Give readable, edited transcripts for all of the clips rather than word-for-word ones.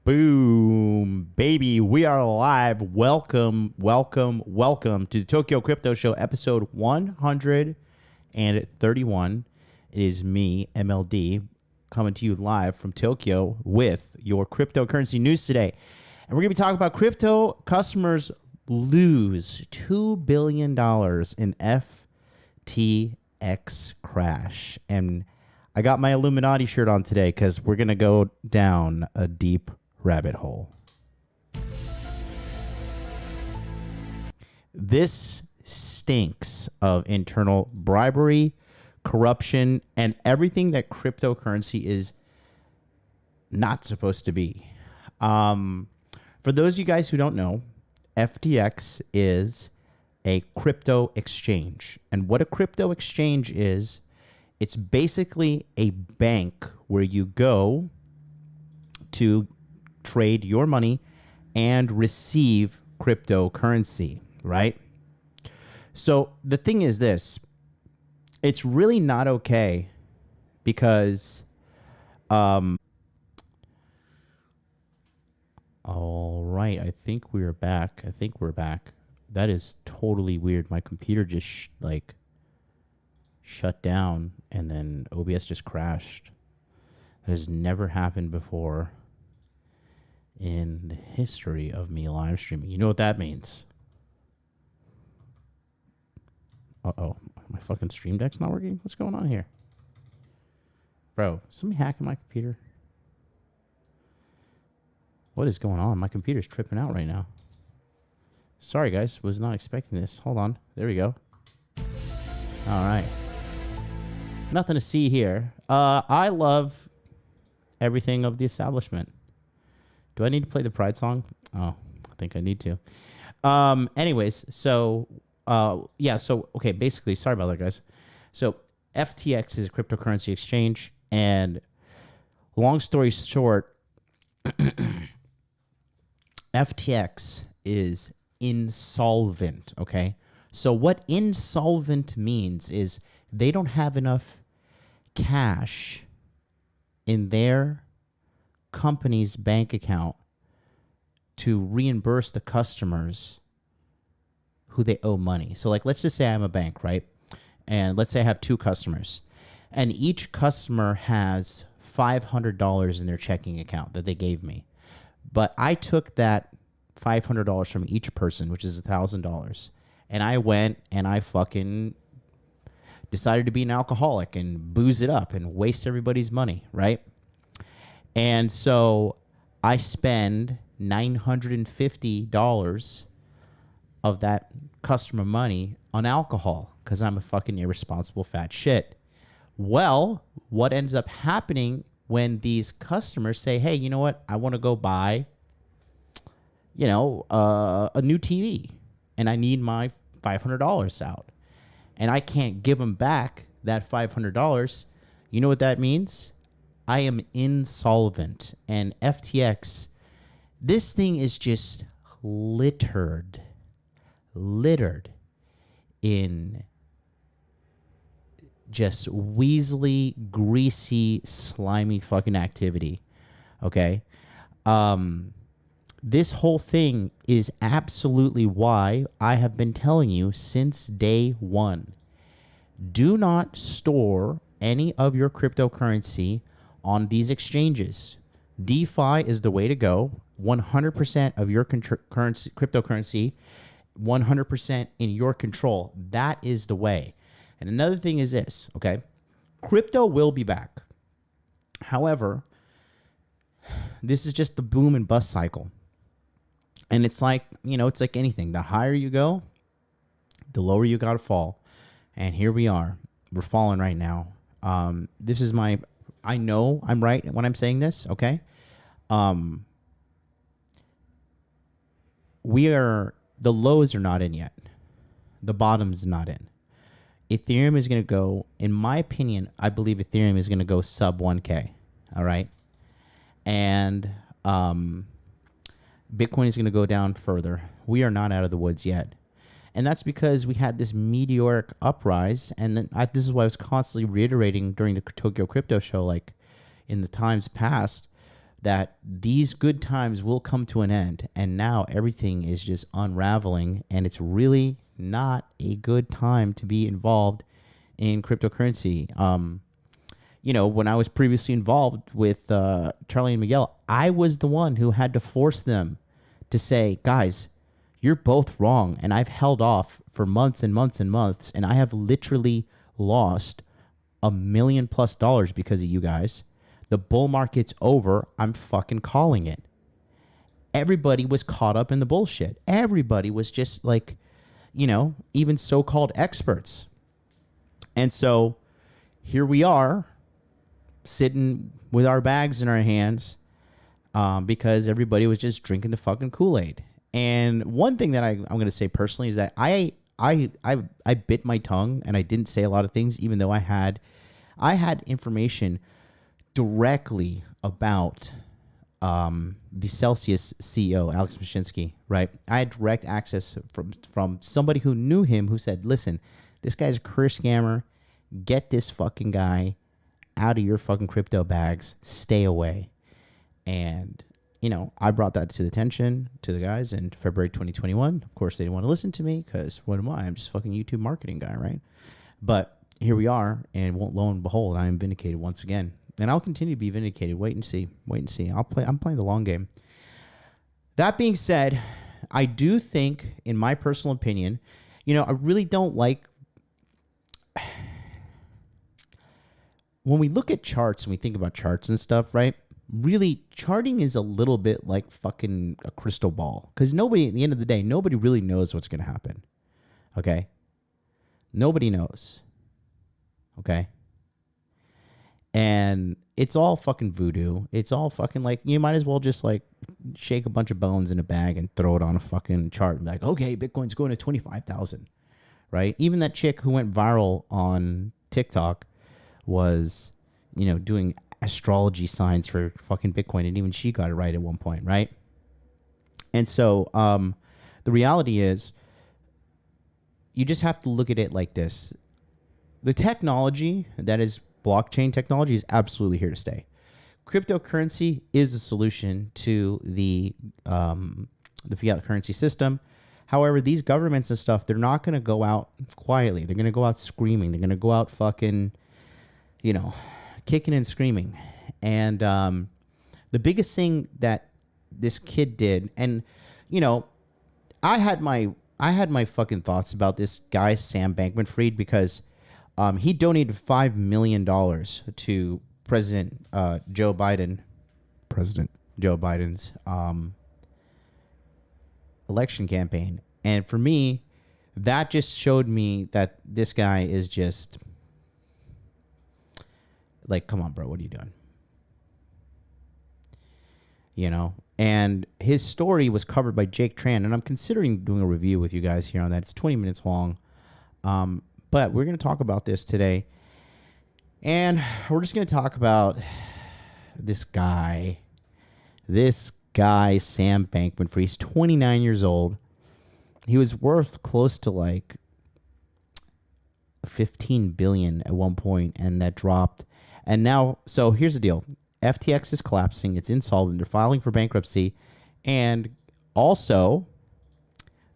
Boom, baby. We are live. Welcome to the Tokyo Crypto Show, episode 131. It is me, MLD, coming to you live from Tokyo with your cryptocurrency news today. And we're going to be talking about crypto customers lose $2 billion in FTX crash. And I got my Illuminati shirt on today because we're going to go down a deep rabbit hole. This stinks of internal bribery, corruption, and everything that cryptocurrency is not supposed to be. For those of you guys who don't know, FTX is a crypto exchange. And what a crypto exchange is, it's basically a bank where you go to trade your money and receive cryptocurrency, right? So the thing is this, it's really not okay because, all right, I think we're back. That is totally weird. My computer just shut down and then OBS just crashed. That has never happened before in the history of me live streaming. You know what that means? Uh-oh. My fucking Stream Deck's not working? What's going on here? Bro, somebody hacking my computer? What is going on? My computer's tripping out right now. Sorry, guys. Was not expecting this. Hold on. There we go. All right. Nothing to see here. I love everything of the establishment. Do I need to play the Pride song? Oh, I think I need to. Anyways, so, yeah, so, okay, basically, sorry about that, guys. So, FTX is a cryptocurrency exchange, and long story short, FTX is insolvent, okay? So, what insolvent means is they don't have enough cash in their company's bank account to reimburse the customers who they owe money. So like, let's just say I'm a bank, right? And let's say I have two customers and each customer has $500 in their checking account that they gave me. But I took that $500 from each person, which is $1,000. And I went and I fucking decided to be an alcoholic and booze it up and waste everybody's money, right? And so I spend $950 of that customer money on alcohol because I'm a fucking irresponsible fat shit. Well, what ends up happening when these customers say, hey, you know what? I want to go buy, you know, a new TV and I need my $500 out. And I can't give them back that $500. You know what that means? I am insolvent. And FTX, this thing is just littered in just weaselly, greasy, slimy fucking activity. Okay? This whole thing is absolutely why I have been telling you since day one. Do not store any of your cryptocurrency on these exchanges. DeFi is the way to go. 100% of your cryptocurrency, 100% in your control. That is the way. And another thing is this, okay? Crypto will be back. However, this is just the boom and bust cycle. And it's like, you know, it's like anything. The higher you go, the lower you got to fall. And here we are. We're falling right now. This is my... I know I'm right when I'm saying this, okay? The lows are not in yet. The bottom's not in. Ethereum is going to go, in my opinion, I believe Ethereum is going to go sub 1K, all right? And Bitcoin is going to go down further. We are not out of the woods yet. And that's because we had this meteoric uprise. And then this is why I was constantly reiterating during the Tokyo Crypto Show, like in the times past, that these good times will come to an end, and now everything is just unraveling, and it's really not a good time to be involved in cryptocurrency. When I was previously involved with Charlie and Miguel, I was the one who had to force them to say, guys, you're both wrong. And I've held off for months and months and months, and I have literally lost $1 million+ because of you guys. The bull market's over. I'm fucking calling it. Everybody was caught up in the bullshit. Everybody was just like, even so-called experts. And so here we are sitting with our bags in our hands because everybody was just drinking the fucking Kool-Aid. And one thing that I'm going to say personally is that I bit my tongue and I didn't say a lot of things, even though I had information directly about the Celsius CEO, Alex Mashinsky, right? I had direct access from somebody who knew him, who said, listen, this guy's a career scammer. Get this fucking guy out of your fucking crypto bags. Stay away. And, I brought that to the attention to the guys in February 2021. Of course, they didn't want to listen to me because what am I? I'm just fucking YouTube marketing guy, right? But here we are, and lo and behold, I am vindicated once again. And I'll continue to be vindicated. Wait and see. I'm playing the long game. That being said, I do think, in my personal opinion, I really don't like when we look at charts and we think about charts and stuff, right? Really, charting is a little bit like fucking a crystal ball. Because nobody, at the end of the day, nobody really knows what's going to happen. Okay? Nobody knows. Okay? And it's all fucking voodoo. It's all fucking like, you might as well just like shake a bunch of bones in a bag and throw it on a fucking chart and be like, okay, Bitcoin's going to 25,000, right? Even that chick who went viral on TikTok was, doing astrology signs for fucking Bitcoin, and even she got it right at one point, right? And so the reality is you just have to look at it like this. The technology that is blockchain technology is absolutely here to stay. Cryptocurrency is a solution to the fiat currency system. However, these governments and stuff, they're not going to go out quietly. They're going to go out screaming. They're going to go out fucking, kicking and screaming. And the biggest thing that this kid did, and, I had my fucking thoughts about this guy, Sam Bankman-Fried, because he donated $5 million to President Joe Biden's election campaign. And for me, that just showed me that this guy is just like, come on, bro, what are you doing? And his story was covered by Jake Tran, and I'm considering doing a review with you guys here on that. It's 20 minutes long. But we're going to talk about this today. And we're just going to talk about this guy, Sam Bankman-Fried. He's 29 years old. He was worth close to like 15 billion at one point, and that dropped. And now, so here's the deal. FTX is collapsing. It's insolvent. They're filing for bankruptcy. And also,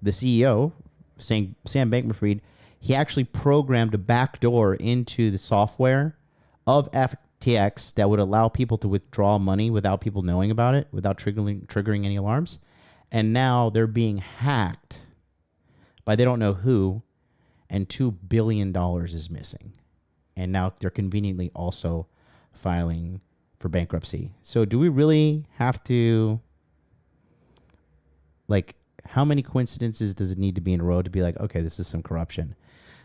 the CEO, Sam Bankman-Fried, he actually programmed a backdoor into the software of FTX that would allow people to withdraw money without people knowing about it, without triggering any alarms. And now they're being hacked by they don't know who, and $2 billion is missing. And now they're conveniently also filing for bankruptcy. So do we really have to, like, how many coincidences does it need to be in a row to be like, okay, this is some corruption?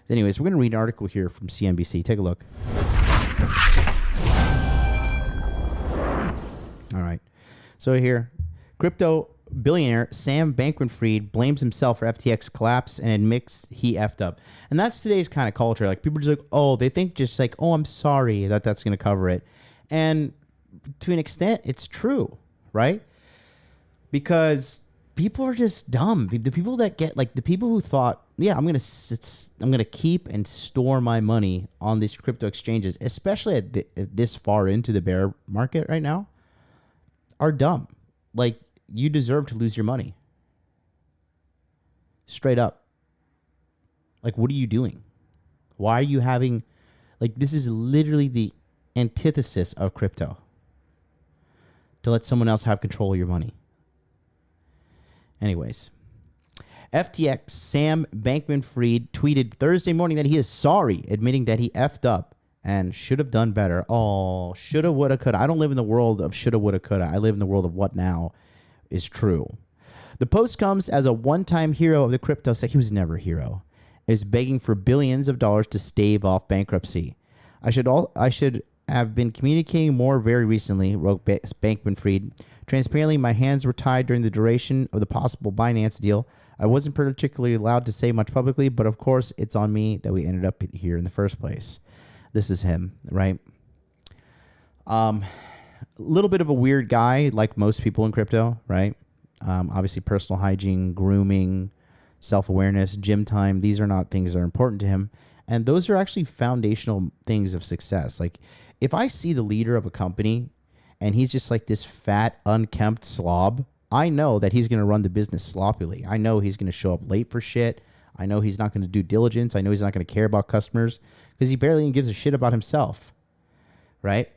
Anyways, we're going to read an article here from CNBC. Take a look. All right. So here, crypto billionaire Sam Bankman-Fried blames himself for FTX collapse and admits he effed up. And that's today's kind of culture. Like, people are just like, oh, they think just like, oh, I'm sorry that's going to cover it. And to an extent, it's true, right? Because people are just dumb. The people that get, like, the people who thought, yeah, I'm gonna keep and store my money on these crypto exchanges, especially at this far into the bear market right now. are dumb. Like, you deserve to lose your money. Straight up. Like, what are you doing? Why are you having, like, this is literally the antithesis of crypto. To let someone else have control of your money. Anyways. FTX Sam Bankman-Fried tweeted Thursday morning that he is sorry, admitting that he effed up and should have done better. Oh, shoulda, woulda, coulda. I don't live in the world of shoulda, woulda, coulda. I live in the world of what now is true. The post comes as a one-time hero of the crypto sector. He was never a hero. Is begging for billions of dollars to stave off bankruptcy. I should have been communicating more very recently, wrote Bankman-Fried. Transparently, my hands were tied during the duration of the possible Binance deal. I wasn't particularly allowed to say much publicly, but of course, it's on me that we ended up here in the first place. This is him, right? A little bit of a weird guy, like most people in crypto, right? Obviously, personal hygiene, grooming, self-awareness, gym time. These are not things that are important to him. And those are actually foundational things of success. Like, if I see the leader of a company and he's just like this fat, unkempt slob, I know that he's going to run the business sloppily. I know he's going to show up late for shit. I know he's not going to do diligence. I know he's not going to care about customers because he barely even gives a shit about himself. Right?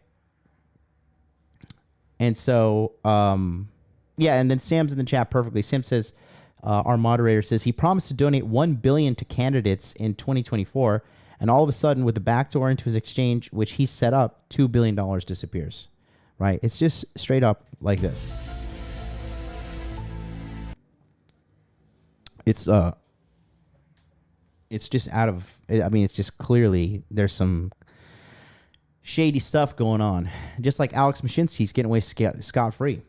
And so, yeah, and then Sam's in the chat perfectly. Sam says, our moderator says he promised to donate $1 billion to candidates in 2024, and all of a sudden, with the backdoor into his exchange, which he set up, $2 billion disappears. Right? It's just straight up like this. It's just out of, I mean, it's just clearly there's some shady stuff going on. Just like Alex Mashinsky's getting away scot-free.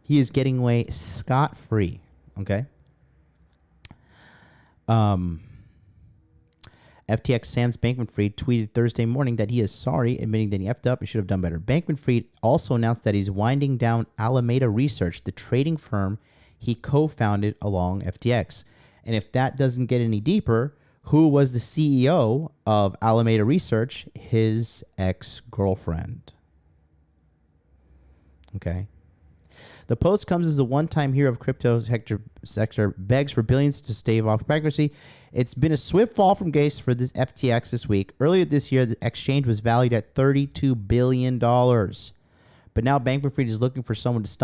He is getting away scot-free. Okay? FTX Sam's Bankman-Fried tweeted Thursday morning that he is sorry, admitting that he effed up and should have done better. Bankman-Fried also announced that he's winding down Alameda Research, the trading firm he co-founded along FTX. And if that doesn't get any deeper, who was the CEO of Alameda Research? His ex-girlfriend. Okay. The post comes as a one-time hero of crypto sector begs for billions to stave off bankruptcy. It's been a swift fall from grace for this FTX this week. Earlier this year, the exchange was valued at $32 billion. But now Bankman-Fried is looking for someone to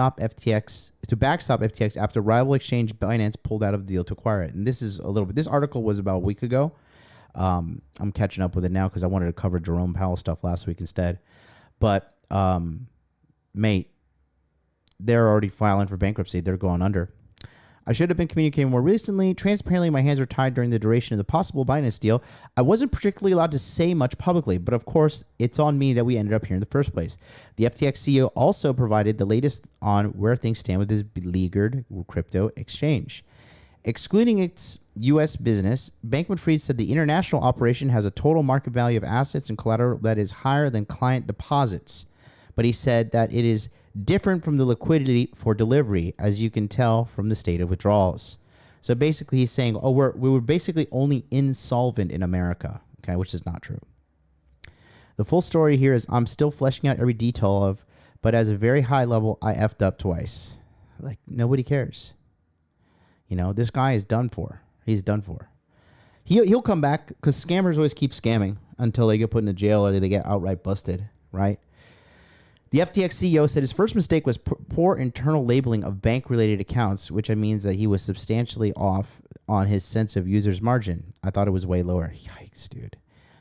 backstop FTX after rival exchange Binance pulled out of the deal to acquire it. And this is a little bit. This article was about a week ago. I'm catching up with it now because I wanted to cover Jerome Powell stuff last week instead. But mate, they're already filing for bankruptcy. They're going under. I should have been communicating more recently. Transparently, my hands were tied during the duration of the possible Binance deal. I wasn't particularly allowed to say much publicly, but of course, it's on me that we ended up here in the first place. The FTX CEO also provided the latest on where things stand with his beleaguered crypto exchange. Excluding its U.S. business, Bankman-Fried said the international operation has a total market value of assets and collateral that is higher than client deposits. But he said that it is different from the liquidity for delivery, as you can tell from the state of withdrawals. So basically he's saying, we were basically only insolvent in America, okay, which is not true. The full story here is I'm still fleshing out every detail of, but as a very high level, I effed up twice. Like, nobody cares. You know, this guy is done for. He's done for. He'll come back because scammers always keep scamming until they get put into jail or they get outright busted, right? The FTX CEO said his first mistake was poor internal labeling of bank-related accounts, which means that he was substantially off on his sense of user's margin. I thought it was way lower. Yikes, dude.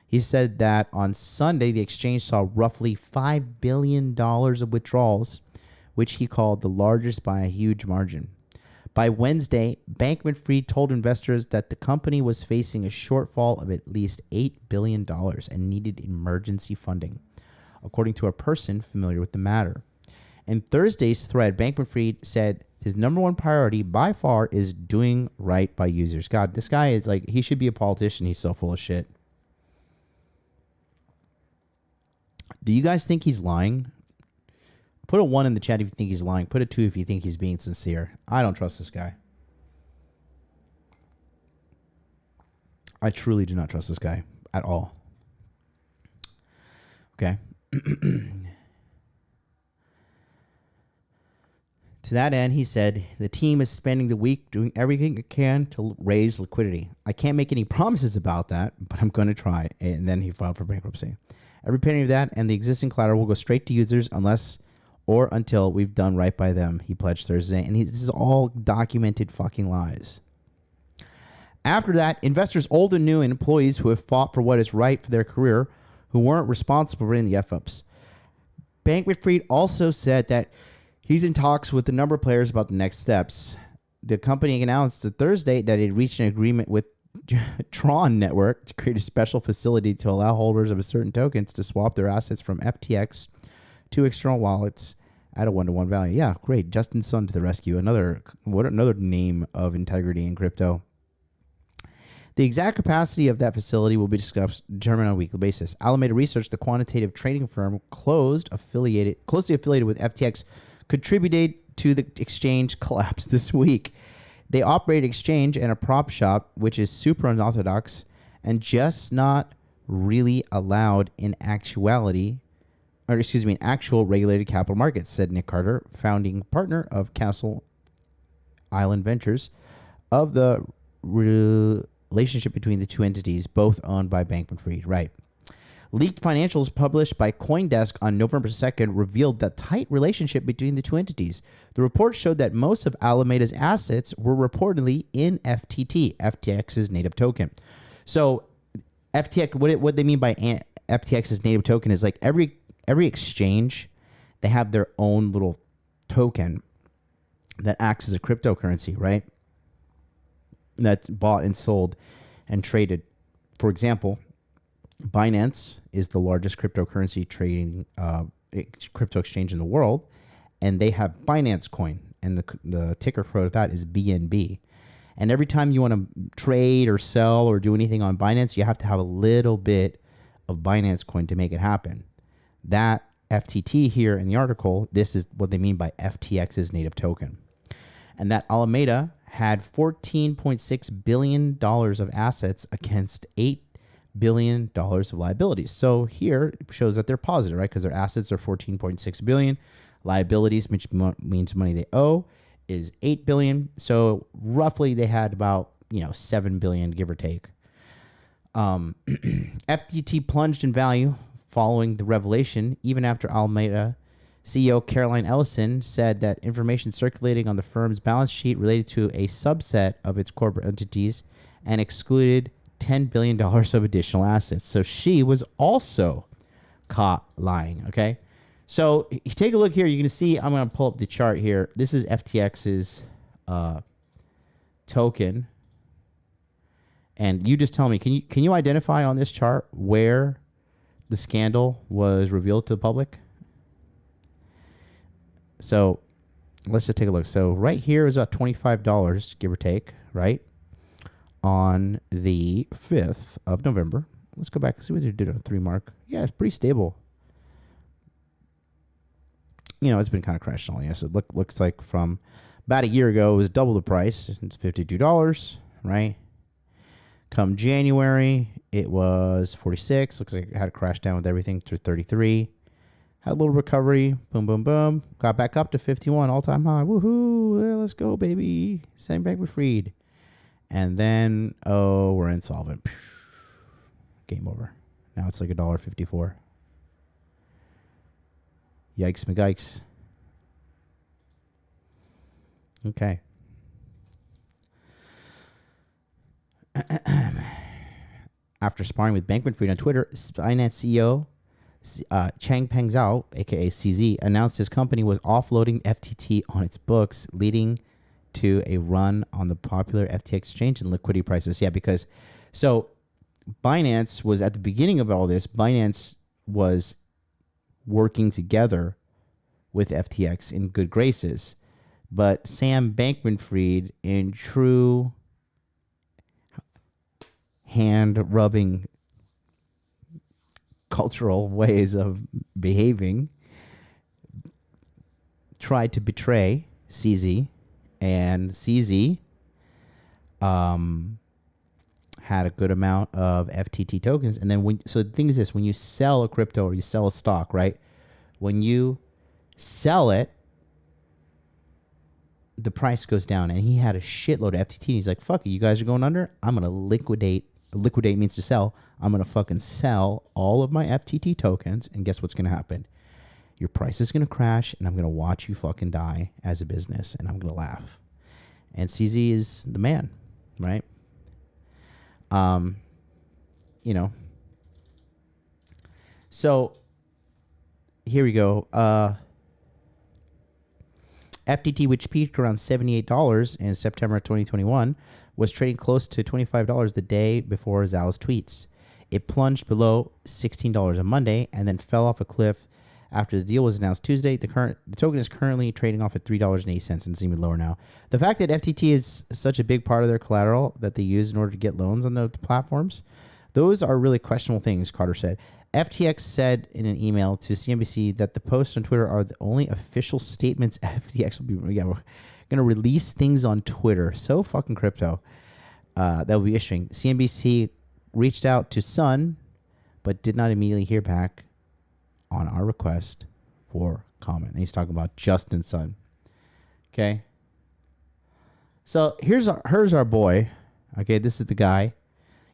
He said that on Sunday, the exchange saw roughly $5 billion of withdrawals, which he called the largest by a huge margin. By Wednesday, Bankman-Fried told investors that the company was facing a shortfall of at least $8 billion and needed emergency funding, according to a person familiar with the matter. In Thursday's thread, Bankman-Fried said his number one priority by far is doing right by users. God, this guy is like, he should be a politician. He's so full of shit. Do you guys think he's lying? Put a 1 in the chat if you think he's lying. Put a 2 if you think he's being sincere. I don't trust this guy. I truly do not trust this guy at all. Okay. To that end, he said, the team is spending the week doing everything it can to raise liquidity. I can't make any promises about that, but I'm going to try. And then he filed for bankruptcy. Every penny of that and the existing collateral will go straight to users unless or until we've done right by them, he pledged Thursday. And this is all documented fucking lies. After that, investors old and new and employees who have fought for what is right for their career who weren't responsible for any the F-ups. Bankman-Fried also said that he's in talks with a number of players about the next steps. The company announced on Thursday that it reached an agreement with Tran network to create a special facility to allow holders of certain tokens to swap their assets from FTX to external wallets at a 1-to-1 value. Yeah, great. Justin Sun to the rescue. Another name of integrity in crypto. The exact capacity of that facility will be discussed, determined on a weekly basis. Alameda Research, the quantitative trading firm closely affiliated with FTX, contributed to the exchange collapse this week. They operate an exchange and a prop shop, which is super unorthodox and just not really allowed in actual regulated capital markets, said Nick Carter, founding partner of Castle Island Ventures, of the relationship between the two entities, both owned by Bankman-Fried. Right. Leaked financials published by CoinDesk on November 2nd revealed the tight relationship between the two entities. The report showed that most of Alameda's assets were reportedly in FTT, FTX's native token. So FTX, what they mean by FTX's native token is like every exchange, they have their own little token that acts as a cryptocurrency, right? That's bought and sold and traded. For example, Binance is the largest cryptocurrency trading crypto exchange in the world, and they have Binance Coin, and the ticker for that is BNB. And every time you want to trade or sell or do anything on Binance, you have to have a little bit of Binance Coin to make it happen. That FTT here in the article, this is what they mean by FTX's native token. And that Alameda had $14.6 billion of assets against $8 billion of liabilities. So here it shows that they're positive, right? Because their assets are $14.6 billion. Liabilities, which means money they owe, is $8 billion. So roughly they had about, $7 billion, give or take. FTT plunged in value following the revelation, even after Alameda CEO Caroline Ellison said that information circulating on the firm's balance sheet related to a subset of its corporate entities and excluded $10 billion of additional assets. So she was also caught lying, okay? So you take a look here. You can see, I'm going to pull up the chart here. This is FTX's token. And you just tell me, can you identify on this chart where the scandal was revealed to the public? So let's just take a look. So right here is about $25, give or take, right? On the 5th of November. Let's go back and see what they did on 3 mark. Yeah, it's pretty stable. It's been kind of crashed all. Yeah, so it looks like from about a year ago, it was double the price. It's $52, right? Come January, it was 46. Looks like it had to crash down with everything to 33. Had a little recovery. Boom, boom, boom. Got back up to 51, all-time high. Woohoo! Yeah, let's go, baby. Same Bankman-Fried. And then, we're insolvent. Game over. Now it's like $1.54. Yikes, McGikes. Okay. After sparring with Bankman-Fried on Twitter, Binance CEO Changpeng Zhao, aka CZ, announced his company was offloading FTT on its books, leading to a run on the popular FTX exchange and liquidity prices. Yeah, because Binance was at the beginning of all this. Binance was working together with FTX in good graces, but Sam Bankman-Fried, in true hand-rubbing cultural ways of behaving, tried to betray CZ, and CZ had a good amount of FTT tokens. And then so the thing is this, when you sell a crypto or you sell a stock, right? When you sell it, the price goes down, and he had a shitload of FTT. He's like, fuck it, you guys are going under. I'm going to liquidate. Liquidate means to sell. I'm going to fucking sell all of my FTT tokens, and guess what's going to happen? Your price is going to crash, and I'm going to watch you fucking die as a business, and I'm going to laugh. And CZ is the man, right? You know. So here we go. FTT, which peaked around $78 in September 2021, was trading close to $25 the day before Zhao's tweets. It plunged below $16 on Monday and then fell off a cliff after the deal was announced Tuesday. The token is currently trading off at $3.80, and it's even lower now. The fact that FTT is such a big part of their collateral that they use in order to get loans on the platforms, those are really questionable things, Carter said. FTX said in an email to CNBC that the posts on Twitter are the only official statements FTX will be we're going to release things on Twitter. So fucking crypto that will be issuing. CNBC reached out to Sun, but did not immediately hear back on our request for comment. And he's talking about Justin Sun. Okay. So here's our boy. Okay, this is the guy.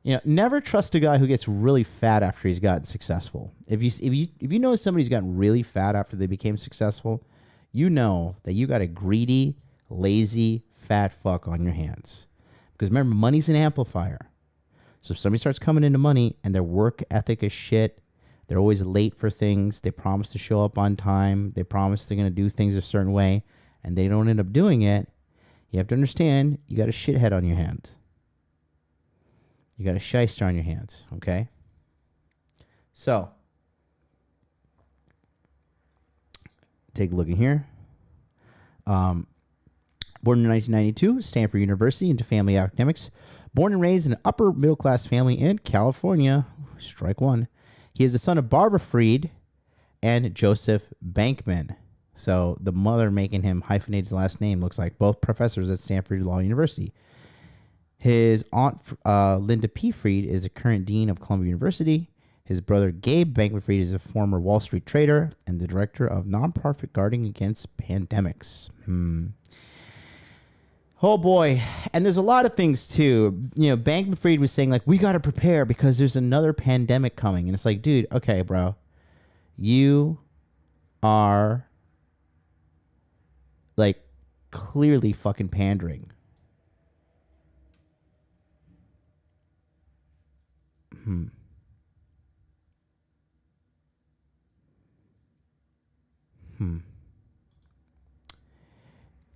You know, never trust a guy who gets really fat after he's gotten successful. If you know somebody's gotten really fat after they became successful, you know that you got a greedy, lazy, fat fuck on your hands. Because remember, money's an amplifier. So if somebody starts coming into money and their work ethic is shit, they're always late for things, they promise to show up on time, they promise they're going to do things a certain way, and they don't end up doing it, you have to understand you got a shithead on your hands. You got a shyster on your hands, okay? So, take a look at here. Born in 1992, Stanford University into family academics. Born and raised in an upper middle class family in California. Strike one. He is the son of Barbara Fried and Joseph Bankman. So the mother making him hyphenate his last name looks like both professors at Stanford Law University. His aunt, Linda P. Fried, is the current dean of Columbia University. His brother, Gabe Bankman-Fried, is a former Wall Street trader and the director of nonprofit guarding against pandemics. Oh, boy. And there's a lot of things, too. You know, Bankman-Fried was saying, like, we got to prepare because there's another pandemic coming. And it's like, dude, okay, bro. You are, like, clearly fucking pandering.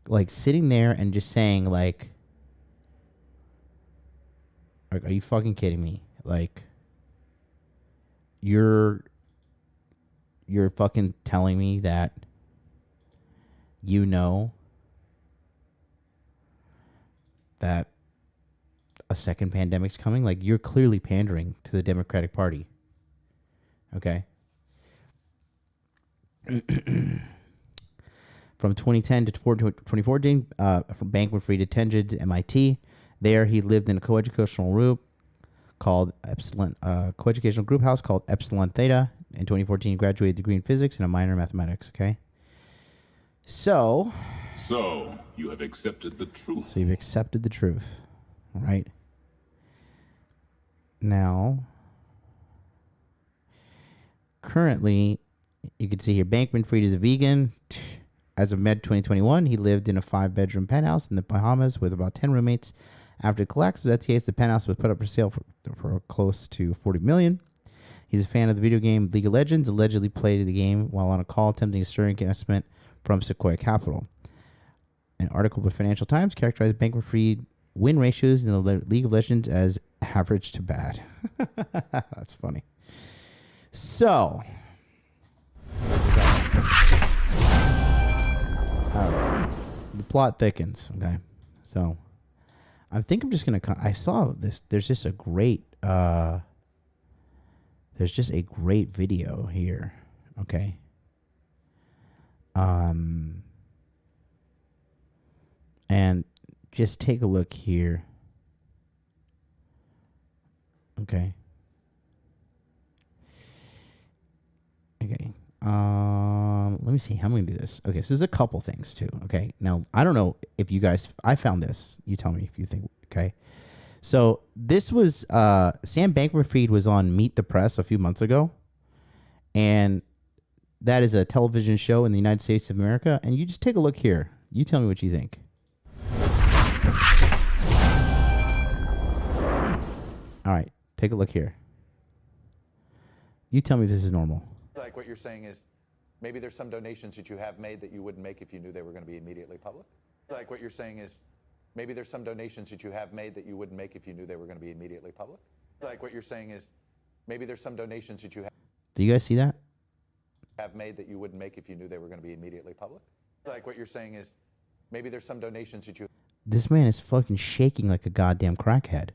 Like sitting there and just saying like, are you fucking kidding me? Like, you're fucking telling me that you know that a second pandemic's coming? Like, you're clearly pandering to the Democratic Party. Okay. From 2010 to 2014, from Bankman-Fried attended MIT. There, he lived in a coeducational group called Epsilon, coeducational group house called Epsilon Theta. In 2014, he graduated degree in physics and a minor in mathematics. Okay. So you have accepted the truth. So you've accepted the truth, all right? Now, currently, you can see here, Bankman-Fried is a vegan. As of Med 2021, he lived in a 5-bedroom penthouse in the Bahamas with about 10 roommates. After the collapse of FTX, the penthouse was put up for sale for close to $40 million. He's a fan of the video game League of Legends, allegedly played the game while on a call attempting a stir investment from Sequoia Capital. An article by Financial Times characterized Bankman-Fried win ratios in the League of Legends as average to bad. That's funny. So, the plot thickens. Okay, so I think I'm just gonna. I saw this. There's just a great. There's just a great video here. Okay. And just take a look here. Okay. Okay. Let me see how I'm going to do this. Okay, so there's a couple things too. Okay, now I don't know if you guys, I found this. You tell me if you think. Okay, so this was Sam Bankman-Fried was on Meet the Press a few months ago, and that is a television show in the United States of America. And you just take a look here. You tell me what you think. All right, take a look here. You tell me if this is normal. Like what you're saying is maybe there's some donations that you have made that you wouldn't make if you knew they were going to be immediately public. Like what you're saying is maybe there's some donations that you have made that you wouldn't make if you knew they were going to be immediately public. Like what you're saying is maybe there's some donations that you Do you guys see that? have made that you wouldn't make if you knew they were going to be immediately public. Like what you're saying is maybe there's some donations that you. This man is fucking shaking like a goddamn crackhead.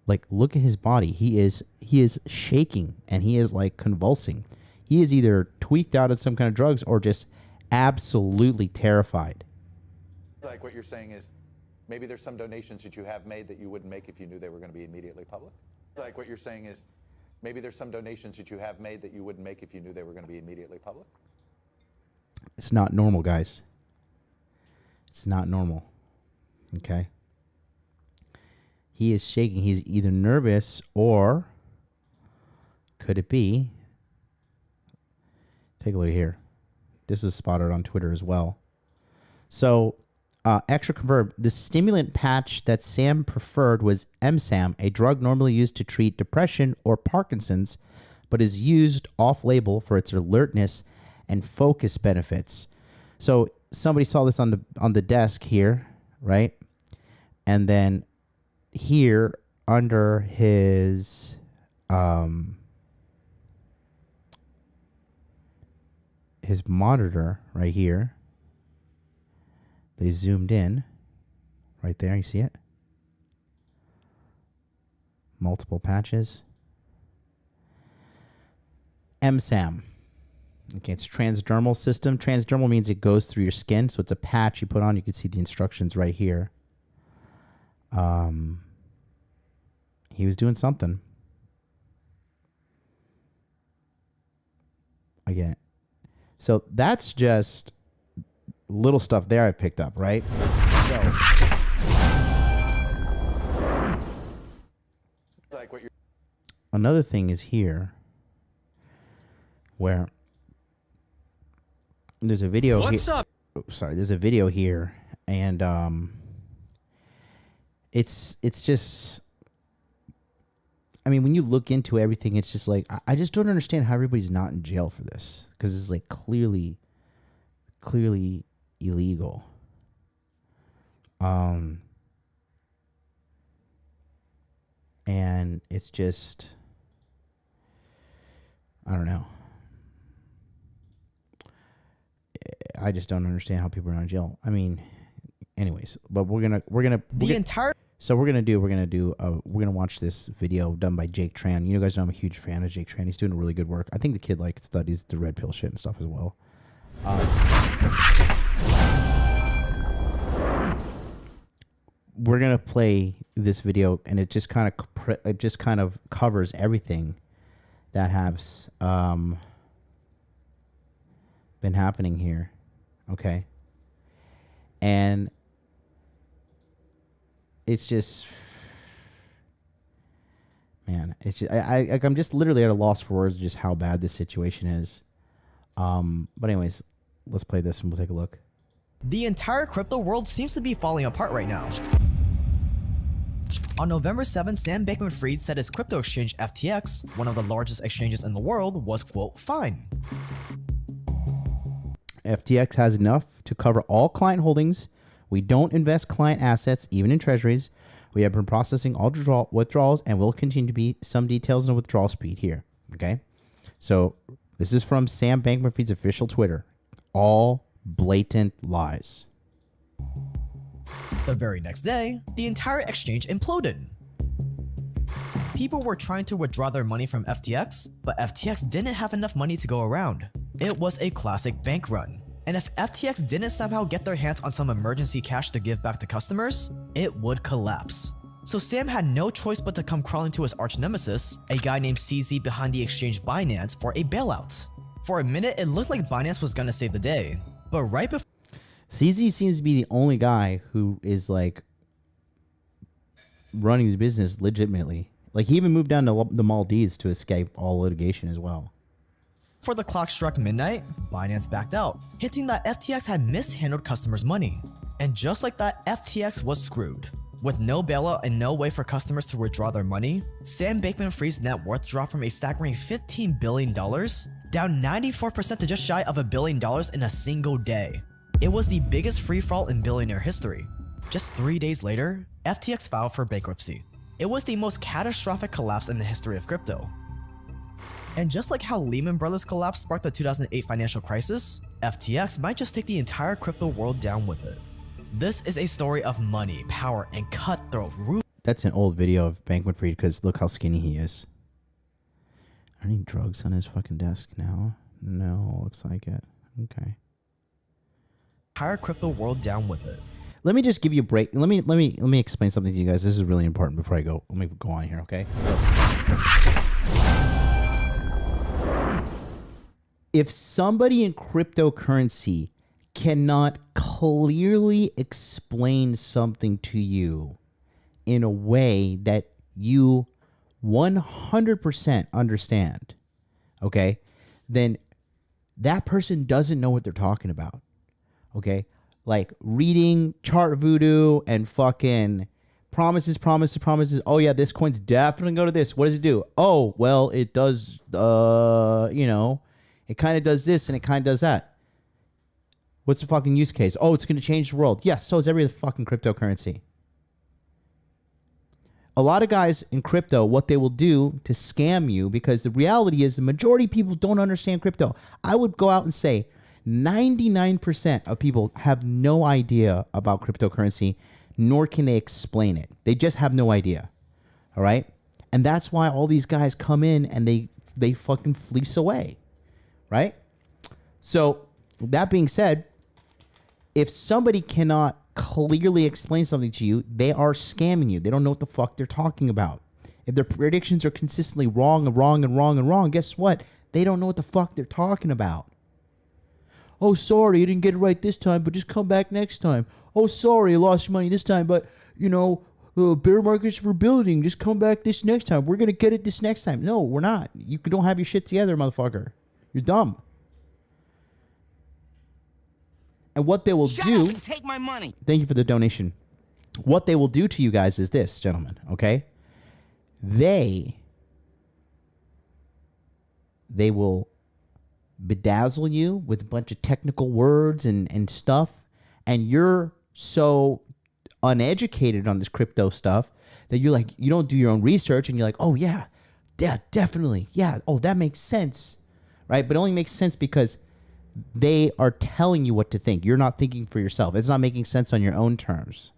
Like, look at his body. He is shaking and he is like convulsing. He is either tweaked out of some kind of drugs or just absolutely terrified. Like what you're saying is maybe there's some donations that you have made that you wouldn't make if you knew they were going to be immediately public. Like what you're saying is maybe there's some donations that you have made that you wouldn't make if you knew they were going to be immediately public. It's not normal, guys. It's not normal. Okay? He is shaking. He's either nervous or could it be? Take a look here. This is spotted on Twitter as well. So, extra confirmed, the stimulant patch that Sam preferred was MSAM, a drug normally used to treat depression or Parkinson's, but is used off-label for its alertness and focus benefits. So somebody saw this on the desk here, right? And then here under his monitor right here, they zoomed in right there. You see it? Multiple patches. MSAM. Okay, it's transdermal system. Transdermal means it goes through your skin, so it's a patch you put on. You can see the instructions right here. He was doing something. Again. So that's just little stuff there I picked up, right? So, Like what you're. another thing is here where there's a video. What's up? Oh, sorry, there's a video here, and it's just. I mean, when you look into everything, it's just like I just don't understand how everybody's not in jail for this, because it's like clearly illegal. And it's just, I don't know. I just don't understand how people are not in jail. I mean, anyways, but we're gonna watch this video done by Jake Tran. You guys know I'm a huge fan of Jake Tran. He's doing really good work. I think the kid like studies the red pill shit and stuff as well. We're gonna play this video, and it just kind of covers everything that has been happening here. Okay, and it's just, man, it's just I'm just literally at a loss for words just how bad this situation is. But anyways, let's play this and we'll take a look. The entire crypto world seems to be falling apart right now. On November 7th, Sam Bankman-Fried said his crypto exchange FTX, one of the largest exchanges in the world, was, quote, fine. FTX has enough to cover all client holdings. We don't invest client assets, even in treasuries. We have been processing all withdrawals and will continue to be some details on withdrawal speed here. Okay. So this is from Sam Bankman-Fried's official Twitter. All blatant lies. The very next day, the entire exchange imploded. People were trying to withdraw their money from FTX, but FTX didn't have enough money to go around. It was a classic bank run. And if FTX didn't somehow get their hands on some emergency cash to give back to customers, it would collapse. So Sam had no choice but to come crawling to his arch nemesis, a guy named CZ behind the exchange Binance, for a bailout. For a minute, it looked like Binance was gonna save the day, but right before CZ seems to be the only guy who is like running his business legitimately. Like he even moved down to the Maldives to escape all litigation as well. the clock struck midnight, Binance backed out, hinting that FTX had mishandled customers' money. And just like that, FTX was screwed. With no bailout and no way for customers to withdraw their money, Sam Bankman-Fried's net worth dropped from a staggering $15 billion down 94% to just shy of $1 billion in a single day. It was the biggest freefall in billionaire history. Just 3 days later, FTX filed for bankruptcy. It was the most catastrophic collapse in the history of crypto. And just like how Lehman Brothers collapse sparked the 2008 financial crisis, FTX might just take the entire crypto world down with it. This is a story of money, power, and cutthroat ruthless. That's an old video of Bankman-Fried because look how skinny he is. Are any drugs on his fucking desk now? No, looks like it. Okay. Entire crypto world down with it. Let me just give you a break. Let me explain something to you guys. This is really important before I go. Let me go on here, okay? If somebody in cryptocurrency cannot clearly explain something to you in a way that you 100% understand, okay, then that person doesn't know what they're talking about, okay? Like reading chart voodoo and fucking promises. Oh yeah, this coin's definitely go to this. What does it do? Oh, well, it does, it kind of does this and it kind of does that. What's the fucking use case? Oh, it's going to change the world. Yes, so is every fucking cryptocurrency. A lot of guys in crypto, what they will do to scam you, because the reality is the majority of people don't understand crypto. I would go out and say 99% of people have no idea about cryptocurrency, nor can they explain it. They just have no idea. All right? And that's why all these guys come in and they fucking fleece away. Right? So, that being said, if somebody cannot clearly explain something to you, they are scamming you. They don't know what the fuck they're talking about. If their predictions are consistently wrong, guess what? They don't know what the fuck they're talking about. Oh, sorry, you didn't get it right this time, but just come back next time. Oh, sorry, you lost your money this time, but, bear markets for building. Just come back this next time. We're going to get it this next time. No, we're not. You don't have your shit together, motherfucker. You're dumb. And what they will do... Take my money. Thank you for the donation. What they will do to you guys is this, gentlemen, okay? They will bedazzle you with a bunch of technical words and stuff, and you're so uneducated on this crypto stuff that you're like, you don't do your own research, and you're like, oh, yeah, definitely. Yeah, oh, that makes sense, right? But it only makes sense because they are telling you what to think. You're not thinking for yourself. It's not making sense on your own terms.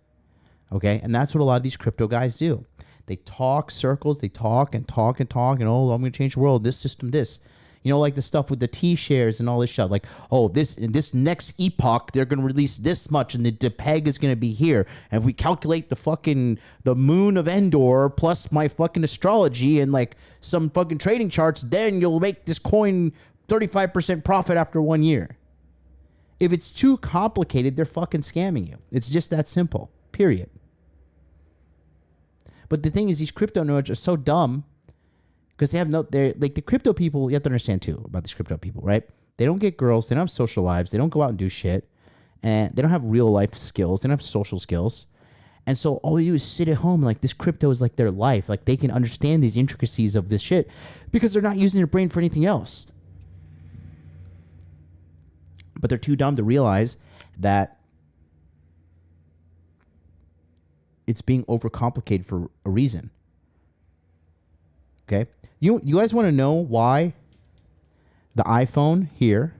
Okay? And that's what a lot of these crypto guys do. They talk circles. They talk and talk and talk. And, oh, I'm going to change the world. This system, this. Like the stuff with the T-shares and all this shit. Like, oh, this next epoch, they're going to release this much. And the peg is going to be here. And if we calculate the moon of Endor plus my fucking astrology and like some fucking trading charts, then you'll make this coin 35% profit after 1 year. If it's too complicated, they're fucking scamming you. It's just that simple. Period. But the thing is, these crypto nerds are so dumb because they're like the crypto people. You have to understand too about these crypto people, right? They don't get girls. They don't have social lives. They don't go out and do shit. And they don't have real life skills. They don't have social skills. And so all they do is sit at home. Like this crypto is like their life. Like they can understand these intricacies of this shit because they're not using their brain for anything else. But they're too dumb to realize that it's being overcomplicated for a reason. Okay? You guys want to know why the iPhone here,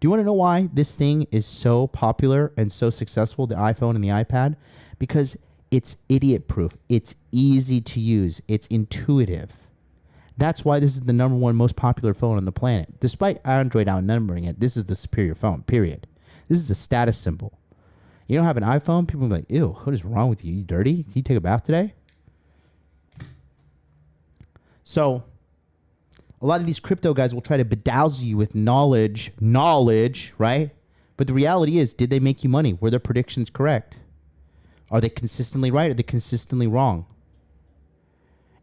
do you want to know why this thing is so popular and so successful, the iPhone and the iPad? Because it's idiot proof. It's easy to use. It's intuitive. That's why this is the #1 most popular phone on the planet. Despite Android outnumbering it, this is the superior phone, period. This is a status symbol. You don't have an iPhone, people will be like, ew, what is wrong with you? You dirty? Can you take a bath today? So, A lot of these crypto guys will try to bedazzle you with knowledge, right? But the reality is, did they make you money? Were their predictions correct? Are they consistently right? Are they consistently wrong?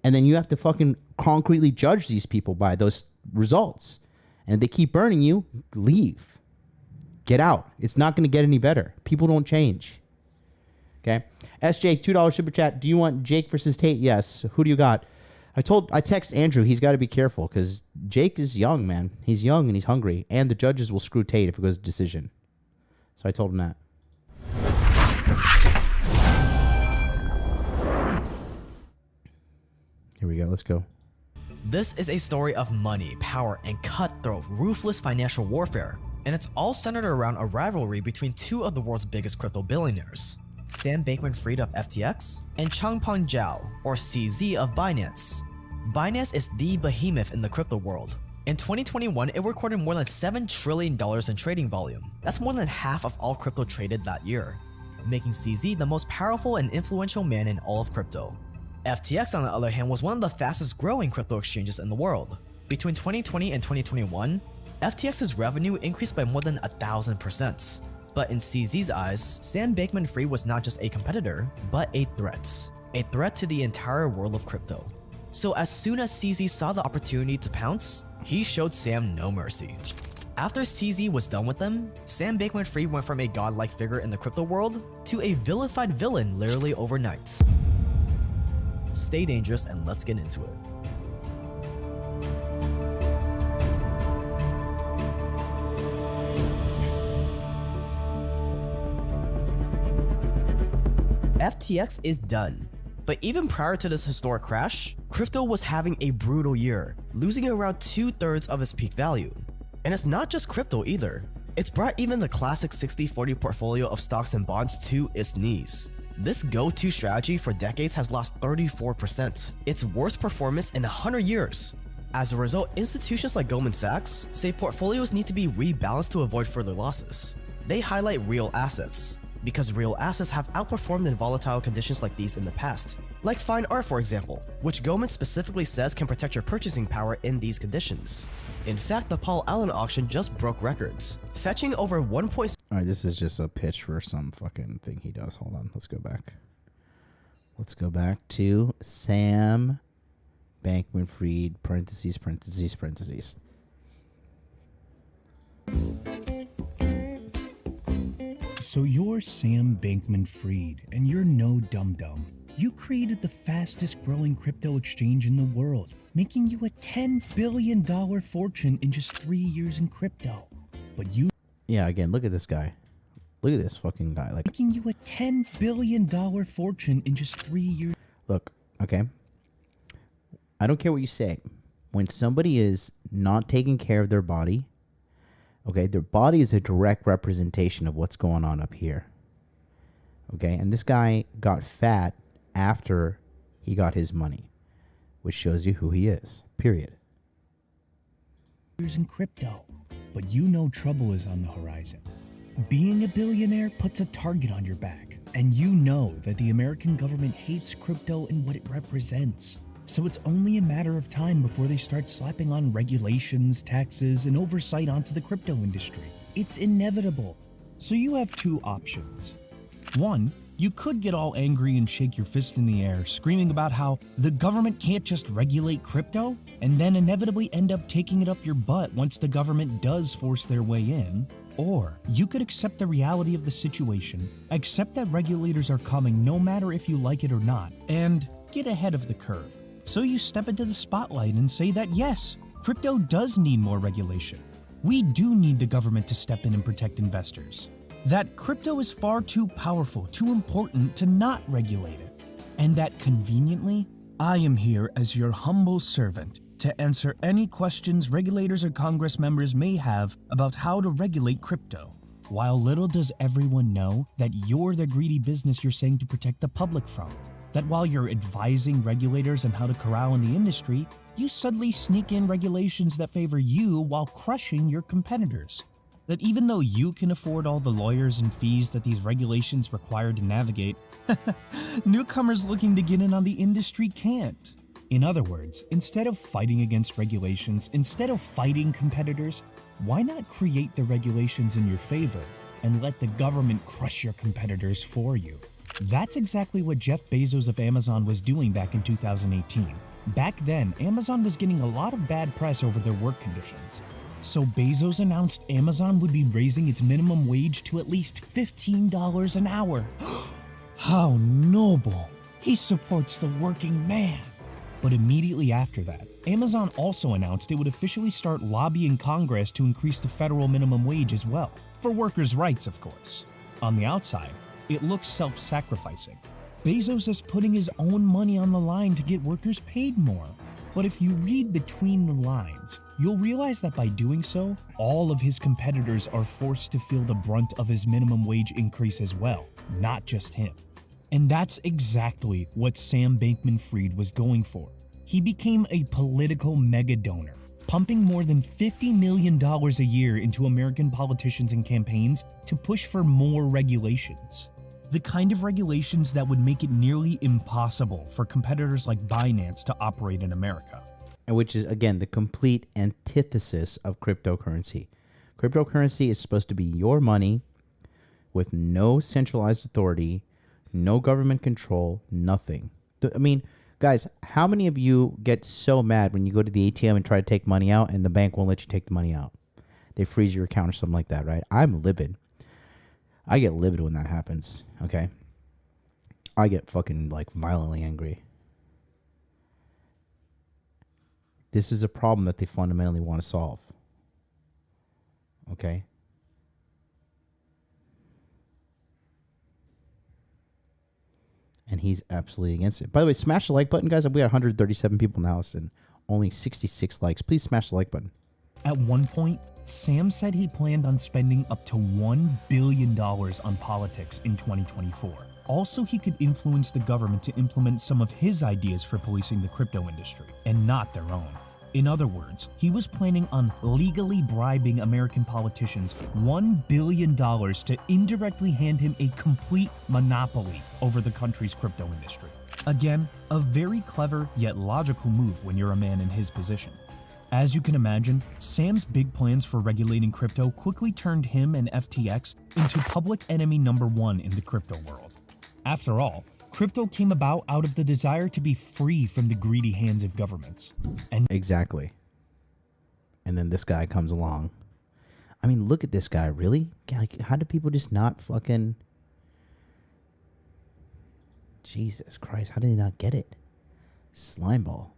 And then you have to fucking concretely judge these people by those results. And if they keep burning you, leave. Get out. It's not going to get any better. People don't change. Okay? SJ, $2 super chat. Do you want Jake versus Tate? Yes. Who do you got? I text Andrew, he's got to be careful because Jake is young, man. He's young and he's hungry. And the judges will screw Tate if it goes to decision. So I told him that. Here we go. Let's go. This is a story of money, power, and cutthroat, ruthless financial warfare. And it's all centered around a rivalry between two of the world's biggest crypto billionaires, Sam Bankman-Fried of FTX and Changpeng Zhao, or CZ, of Binance. Binance is the behemoth in the crypto world. In 2021, it recorded more than $7 trillion in trading volume. That's more than half of all crypto traded that year, making CZ the most powerful and influential man in all of crypto. FTX, on the other hand, was one of the fastest growing crypto exchanges in the world. Between 2020 and 2021, FTX's revenue increased by more than 1,000%. But in CZ's eyes, Sam Bankman-Fried was not just a competitor, but a threat to the entire world of crypto. So as soon as CZ saw the opportunity to pounce, he showed Sam no mercy. After CZ was done with them, Sam Bankman-Fried went from a godlike figure in the crypto world to a vilified villain literally overnight. Stay dangerous and let's get into it. FTX is done. But even prior to this historic crash, crypto was having a brutal year, losing around 2/3 of its peak value. And it's not just crypto either. It's brought even the classic 60-40 portfolio of stocks and bonds to its knees. This go-to strategy for decades has lost 34%, its worst performance in 100 years. As a result, institutions like Goldman Sachs say portfolios need to be rebalanced to avoid further losses. They highlight real assets, because real assets have outperformed in volatile conditions like these in the past. Like fine art, for example, which Goldman specifically says can protect your purchasing power in these conditions. In fact, the Paul Allen auction just broke records, fetching over 1.6. Alright, this is just a pitch for some fucking thing he does. Hold on, let's go back. Let's go back to Sam Bankman-Fried, parentheses. So you're Sam Bankman-Fried, and you're no dum-dum. You created the fastest growing crypto exchange in the world, making you a $10 billion fortune in just 3 years in crypto. But you... Yeah, again, look at this guy. Look at this fucking guy. Like, making you a $10 billion fortune in just 3 years. Look, okay? I don't care what you say. When somebody is not taking care of their body, okay, their body is a direct representation of what's going on up here. Okay, and this guy got fat after he got his money, which shows you who he is, period. In crypto, but you know trouble is on the horizon. Being a billionaire puts a target on your back, and you know that the American government hates crypto and what it represents. So it's only a matter of time before they start slapping on regulations, taxes, and oversight onto the crypto industry. It's inevitable. So you have two options. One, you could get all angry and shake your fist in the air, screaming about how the government can't just regulate crypto, and then inevitably end up taking it up your butt once the government does force their way in. Or you could accept the reality of the situation, accept that regulators are coming no matter if you like it or not, and get ahead of the curve. So you step into the spotlight and say that yes, crypto does need more regulation. We do need the government to step in and protect investors. That crypto is far too powerful, too important to not regulate it. And that conveniently, I am here as your humble servant to answer any questions regulators or Congress members may have about how to regulate crypto. While little does everyone know that you're the greedy business you're saying to protect the public from. That while you're advising regulators on how to corral in the industry, you suddenly sneak in regulations that favor you while crushing your competitors. That even though you can afford all the lawyers and fees that these regulations require to navigate, newcomers looking to get in on the industry can't. In other words, instead of fighting against regulations, instead of fighting competitors, why not create the regulations in your favor and let the government crush your competitors for you? That's exactly what Jeff Bezos of Amazon was doing back in 2018. Back then, Amazon was getting a lot of bad press over their work conditions. So Bezos announced Amazon would be raising its minimum wage to at least $15 an hour. How noble! He supports the working man. But immediately after that, Amazon also announced it would officially start lobbying Congress to increase the federal minimum wage as well, for workers' rights, of course. On the outside, it looks self-sacrificing. Bezos is putting his own money on the line to get workers paid more. But if you read between the lines, you'll realize that by doing so, all of his competitors are forced to feel the brunt of his minimum wage increase as well, not just him. And that's exactly what Sam Bankman-Fried was going for. He became a political mega-donor, pumping more than $50 million a year into American politicians and campaigns to push for more regulations. The kind of regulations that would make it nearly impossible for competitors like Binance to operate in America. And which is, again, the complete antithesis of cryptocurrency. Cryptocurrency is supposed to be your money with no centralized authority, no government control, nothing. I mean, guys, how many of you get so mad when you go to the ATM and try to take money out and the bank won't let you take the money out? They freeze your account or something like that, right? I'm livid. I get livid when that happens, okay? I get fucking, like, violently angry. This is a problem that they fundamentally want to solve, okay? And he's absolutely against it. By the way, smash the like button, guys. We got 137 people now and only 66 likes. Please smash the like button. At one point, Sam said he planned on spending up to $1 billion on politics in 2024. Also, he could influence the government to implement some of his ideas for policing the crypto industry, and not their own. In other words, he was planning on legally bribing American politicians $1 billion to indirectly hand him a complete monopoly over the country's crypto industry. Again, a very clever yet logical move when you're a man in his position. As you can imagine, Sam's big plans for regulating crypto quickly turned him and FTX into public enemy number one in the crypto world. After all, crypto came about out of the desire to be free from the greedy hands of governments. And exactly. And then this guy comes along. I mean, look at this guy, really? Like, how do people just not fucking... Jesus Christ, how did they not get it? Slimeball.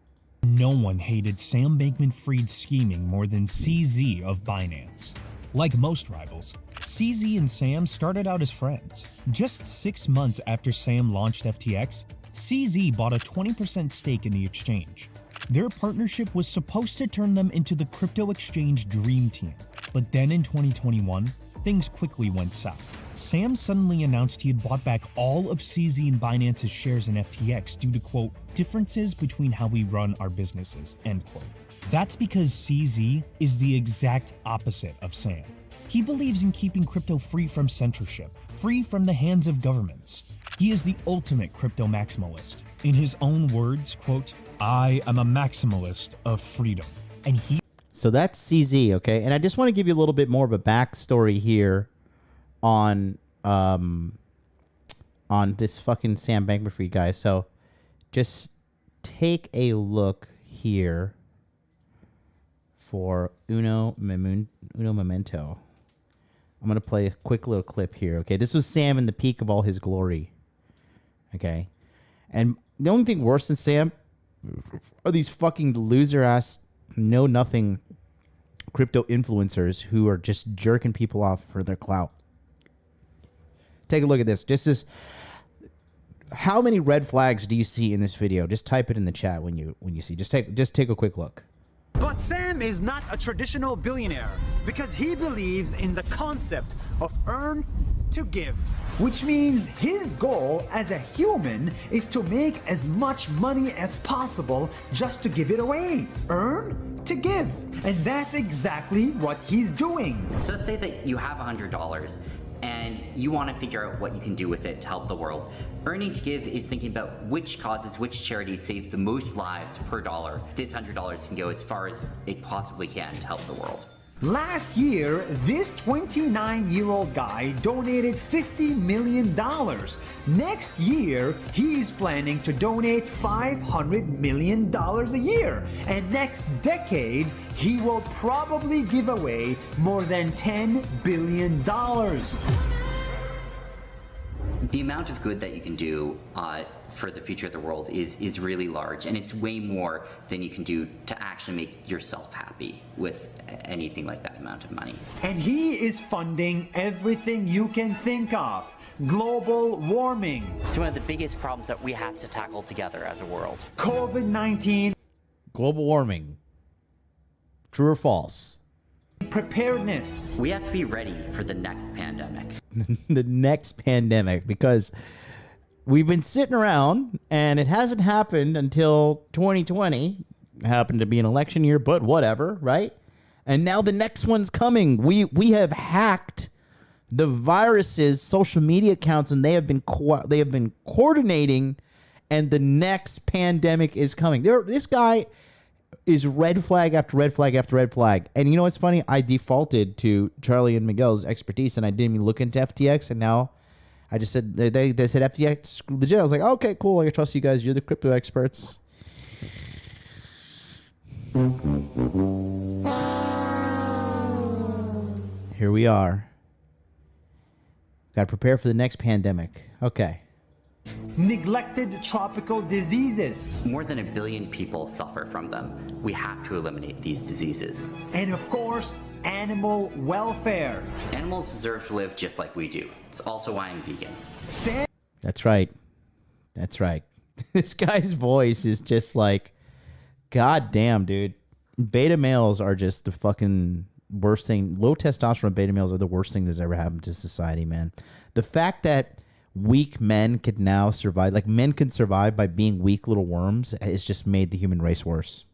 No one hated Sam Bankman-Fried's scheming more than CZ of Binance. Like most rivals, CZ and Sam started out as friends. Just 6 months after Sam launched FTX, CZ bought a 20% stake in the exchange. Their partnership was supposed to turn them into the crypto exchange dream team. But then in 2021, things quickly went south. Sam suddenly announced he had bought back all of CZ and Binance's shares in FTX due to, quote, differences between how we run our businesses, end quote. That's because CZ is the exact opposite of Sam. He believes in keeping crypto free from censorship, free from the hands of governments. He is the ultimate crypto maximalist. In his own words, quote, I am a maximalist of freedom. And he... So that's CZ, okay? And I just want to give you a little bit more of a backstory here on this fucking Sam Bankman-Fried guy. So just take a look here for uno momento. I'm going to play a quick little clip here, okay? This was Sam in the peak of all his glory, okay? And the only thing worse than Sam are these fucking loser-ass, know-nothing crypto influencers who are just jerking people off for their clout. Take a look at this. This is... How many red flags do you see in this video? Just type it in the chat when you see. Just take a quick look. But Sam is not a traditional billionaire because he believes in the concept of earn to give. Which means his goal as a human is to make as much money as possible just to give it away. Earn to give. And that's exactly what he's doing. So let's say that you have $100 and you want to figure out what you can do with it to help the world. Earning to Give is thinking about which causes, which charities save the most lives per dollar. This $100 can go as far as it possibly can to help the world. Last year, this 29-year-old guy donated $50 million. Next year, he's planning to donate $500 million a year. And next decade, he will probably give away more than $10 billion. The amount of good that you can do for the future of the world is really large, and it's way more than you can do to actually make yourself happy with anything like that amount of money. And he is funding everything you can think of. Global warming. It's one of the biggest problems that we have to tackle together as a world. COVID-19. Global warming. True or false? Preparedness. We have to be ready for the next pandemic. The next pandemic, because we've been sitting around and it hasn't happened until 2020. It happened to be an election year, but whatever, right? And now the next one's coming. We have hacked the virus's social media accounts, and they have been coordinating, and the next pandemic is coming. This guy is red flag after red flag after red flag. And you know what's funny? I defaulted to Charlie and Miguel's expertise, and I didn't even look into FTX, and now I just said, they said FTX legit. I was like, okay, cool. I trust you guys. You're the crypto experts. Here we are. Got to prepare for the next pandemic. Okay. Neglected tropical diseases. More than 1 billion people suffer from them. We have to eliminate these diseases. And of course, animal welfare. Animals deserve to live just like we do. It's also why I'm vegan. That's right. That's right. This guy's voice is just like, God damn, dude. Beta males are just the fucking worst thing. Low testosterone beta males are the worst thing that's ever happened to society, man. The fact that weak men could now survive, like men can survive by being weak little worms, has just made the human race worse.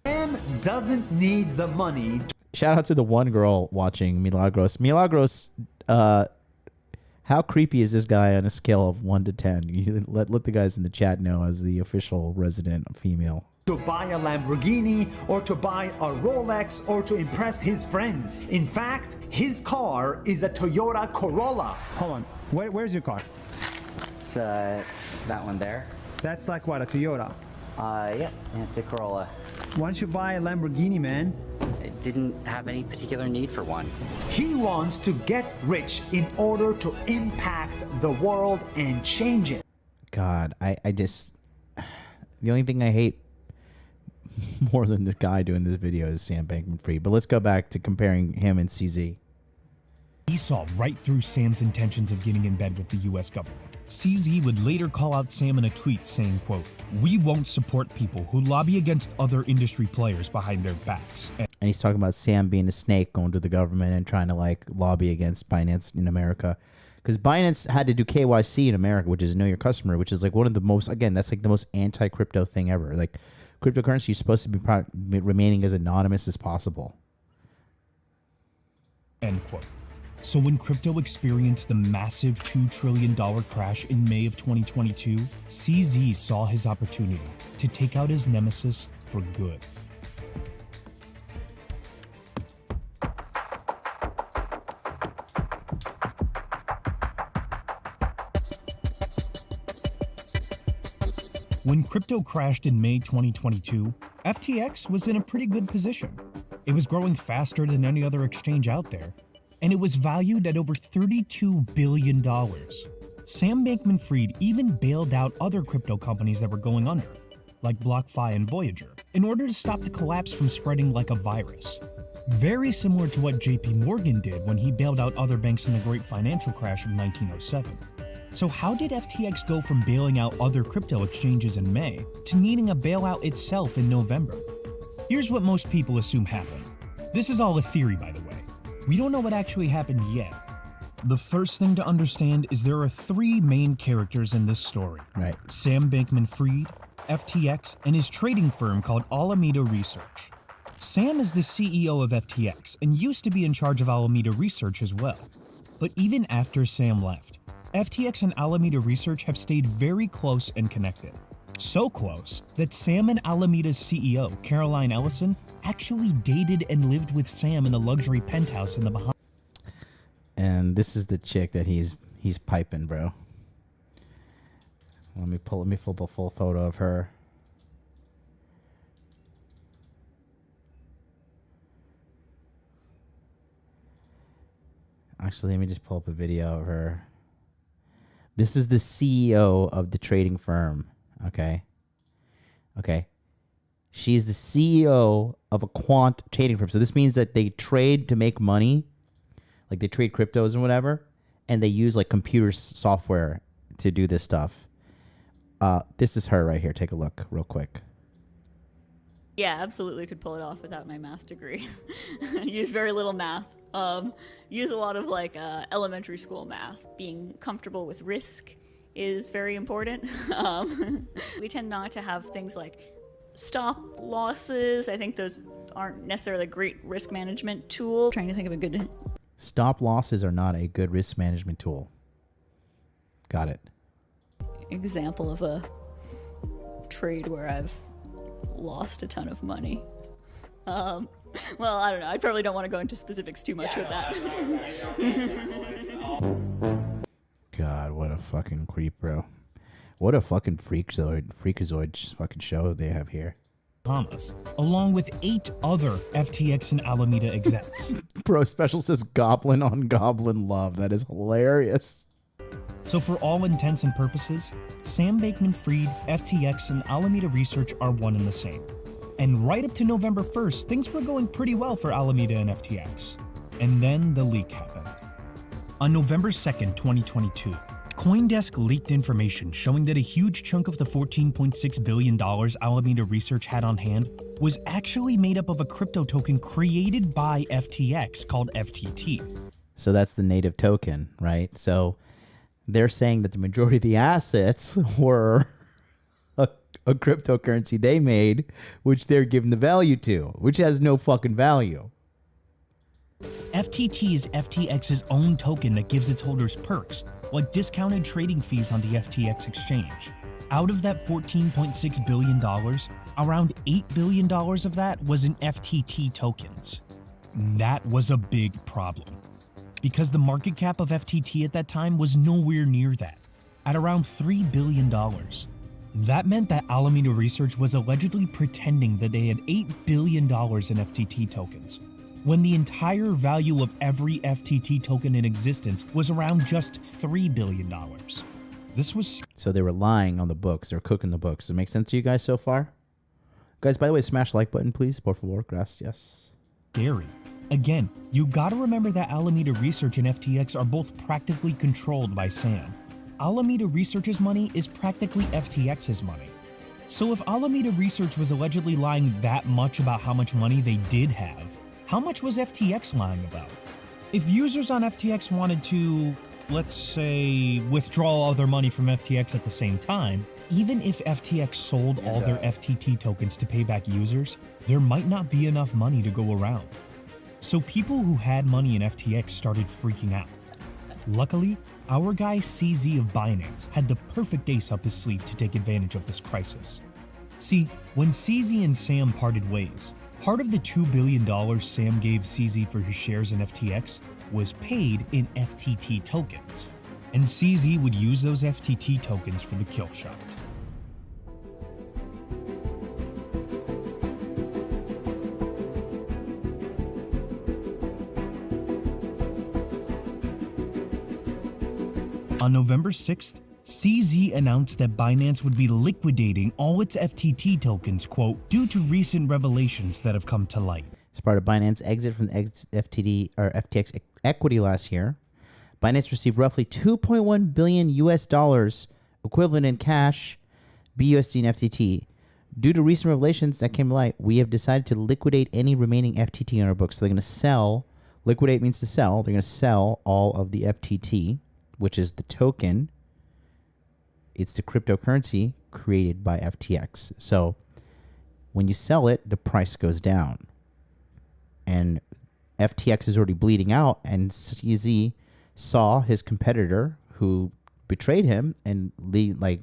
Sam doesn't need the money. Shout out to the one girl watching, Milagros. Milagros, how creepy is this guy on a scale of 1 to 10? You let the guys in the chat know as the official resident female. To buy a Lamborghini, or to buy a Rolex, or to impress his friends. In fact, his car is a Toyota Corolla. Hold on. Where's your car? It's that one there. That's like what, a Toyota? Yeah, it's a Corolla. Why don't you buy a Lamborghini, man? I didn't have any particular need for one. He wants to get rich in order to impact the world and change it. God, I just... The only thing I hate more than this guy doing this video is Sam Bankman-Fried. But let's go back to comparing him and CZ. He saw right through Sam's intentions of getting in bed with the US government. CZ would later call out Sam in a tweet saying, quote, "We won't support people who lobby against other industry players behind their backs." And he's talking about Sam being a snake going to the government and trying to like lobby against Binance in America. Because Binance had to do KYC in America, which is know your customer, which is like one of the most, again, that's like the most anti-crypto thing ever. Like cryptocurrency is supposed to be remaining as anonymous as possible. End quote. So when crypto experienced the massive $2 trillion crash in May of 2022, CZ saw his opportunity to take out his nemesis for good. When crypto crashed in May 2022, FTX was in a pretty good position. It was growing faster than any other exchange out there, and it was valued at over $32 billion. Sam Bankman-Fried even bailed out other crypto companies that were going under, like BlockFi and Voyager, in order to stop the collapse from spreading like a virus. Very similar to what JP Morgan did when he bailed out other banks in the Great Financial Crash of 1907. So how did FTX go from bailing out other crypto exchanges in May to needing a bailout itself in November? Here's what most people assume happened. This is all a theory, by the way. We don't know what actually happened yet. The first thing to understand is there are 3 main characters in this story. Right. Sam Bankman-Fried, FTX, and his trading firm called Alameda Research. Sam is the CEO of FTX and used to be in charge of Alameda Research as well. But even after Sam left, FTX and Alameda Research have stayed very close and connected. So close that Sam and Alameda's CEO, Caroline Ellison, actually dated and lived with Sam in a luxury penthouse in the Bahamas. And this is the chick that he's piping, bro. Let me pull up a full photo of her. Actually, let me just pull up a video of her. This is the CEO of the trading firm. Okay. She's the CEO of a quant trading firm. So this means that they trade to make money. Like they trade cryptos and whatever. And they use like computer software to do this stuff. This is her right here. Take a look real quick. Yeah, absolutely could pull it off without my math degree. Use very little math. Use a lot of like elementary school math. Being comfortable with risk is very important. We tend not to have things like stop losses. I think those aren't necessarily a great risk management tool. Trying to think of a good... Stop losses are not a good risk management tool. Got it. Example of a trade where I've lost a ton of money. Well, I don't know. I probably don't want to go into specifics too much with that. God, what a fucking creep, bro. What a fucking freakazoid fucking show they have here. Bahamas, along with 8 other FTX and Alameda execs. Bro, Special says goblin on goblin love. That is hilarious. So for all intents and purposes, Sam Bankman-Fried, FTX, and Alameda Research are one and the same. And right up to November 1st, things were going pretty well for Alameda and FTX. And then the leak happened. On November 2nd, 2022, CoinDesk leaked information showing that a huge chunk of the $14.6 billion Alameda Research had on hand was actually made up of a crypto token created by FTX called FTT. So that's the native token, right? So they're saying that the majority of the assets were a cryptocurrency they made, which they're giving the value to, which has no fucking value. FTT is FTX's own token that gives its holders perks, like discounted trading fees on the FTX exchange. Out of that $14.6 billion, around $8 billion of that was in FTT tokens. That was a big problem, because the market cap of FTT at that time was nowhere near that, at around $3 billion. That meant that Alameda Research was allegedly pretending that they had $8 billion in FTT tokens, when the entire value of every FTT token in existence was around just $3 billion. This was... So they were lying on the books. They were cooking the books. Does it make sense to you guys so far? Guys, by the way, smash like button, please. Por favor, gracias. Scary. Again, you gotta remember that Alameda Research and FTX are both practically controlled by Sam. Alameda Research's money is practically FTX's money. So if Alameda Research was allegedly lying that much about how much money they did have, how much was FTX lying about? If users on FTX wanted to, let's say, withdraw all their money from FTX at the same time, even if FTX sold all their FTT tokens to pay back users, there might not be enough money to go around. So people who had money in FTX started freaking out. Luckily, our guy CZ of Binance had the perfect ace up his sleeve to take advantage of this crisis. See, when CZ and Sam parted ways, part of the $2 billion Sam gave CZ for his shares in FTX was paid in FTT tokens, and CZ would use those FTT tokens for the kill shot. On November 6th, CZ announced that Binance would be liquidating all its FTT tokens, quote, due to recent revelations that have come to light. As part of Binance exit from the FTX equity last year, Binance received roughly 2.1 billion US dollars equivalent in cash, BUSD and FTT. Due to recent revelations that came to light, we have decided to liquidate any remaining FTT on our books. So they're going to sell, liquidate means to sell, they're going to sell all of the FTT, which is the token. It's the cryptocurrency created by FTX. So when you sell it, the price goes down. And FTX is already bleeding out, and CZ saw his competitor who betrayed him and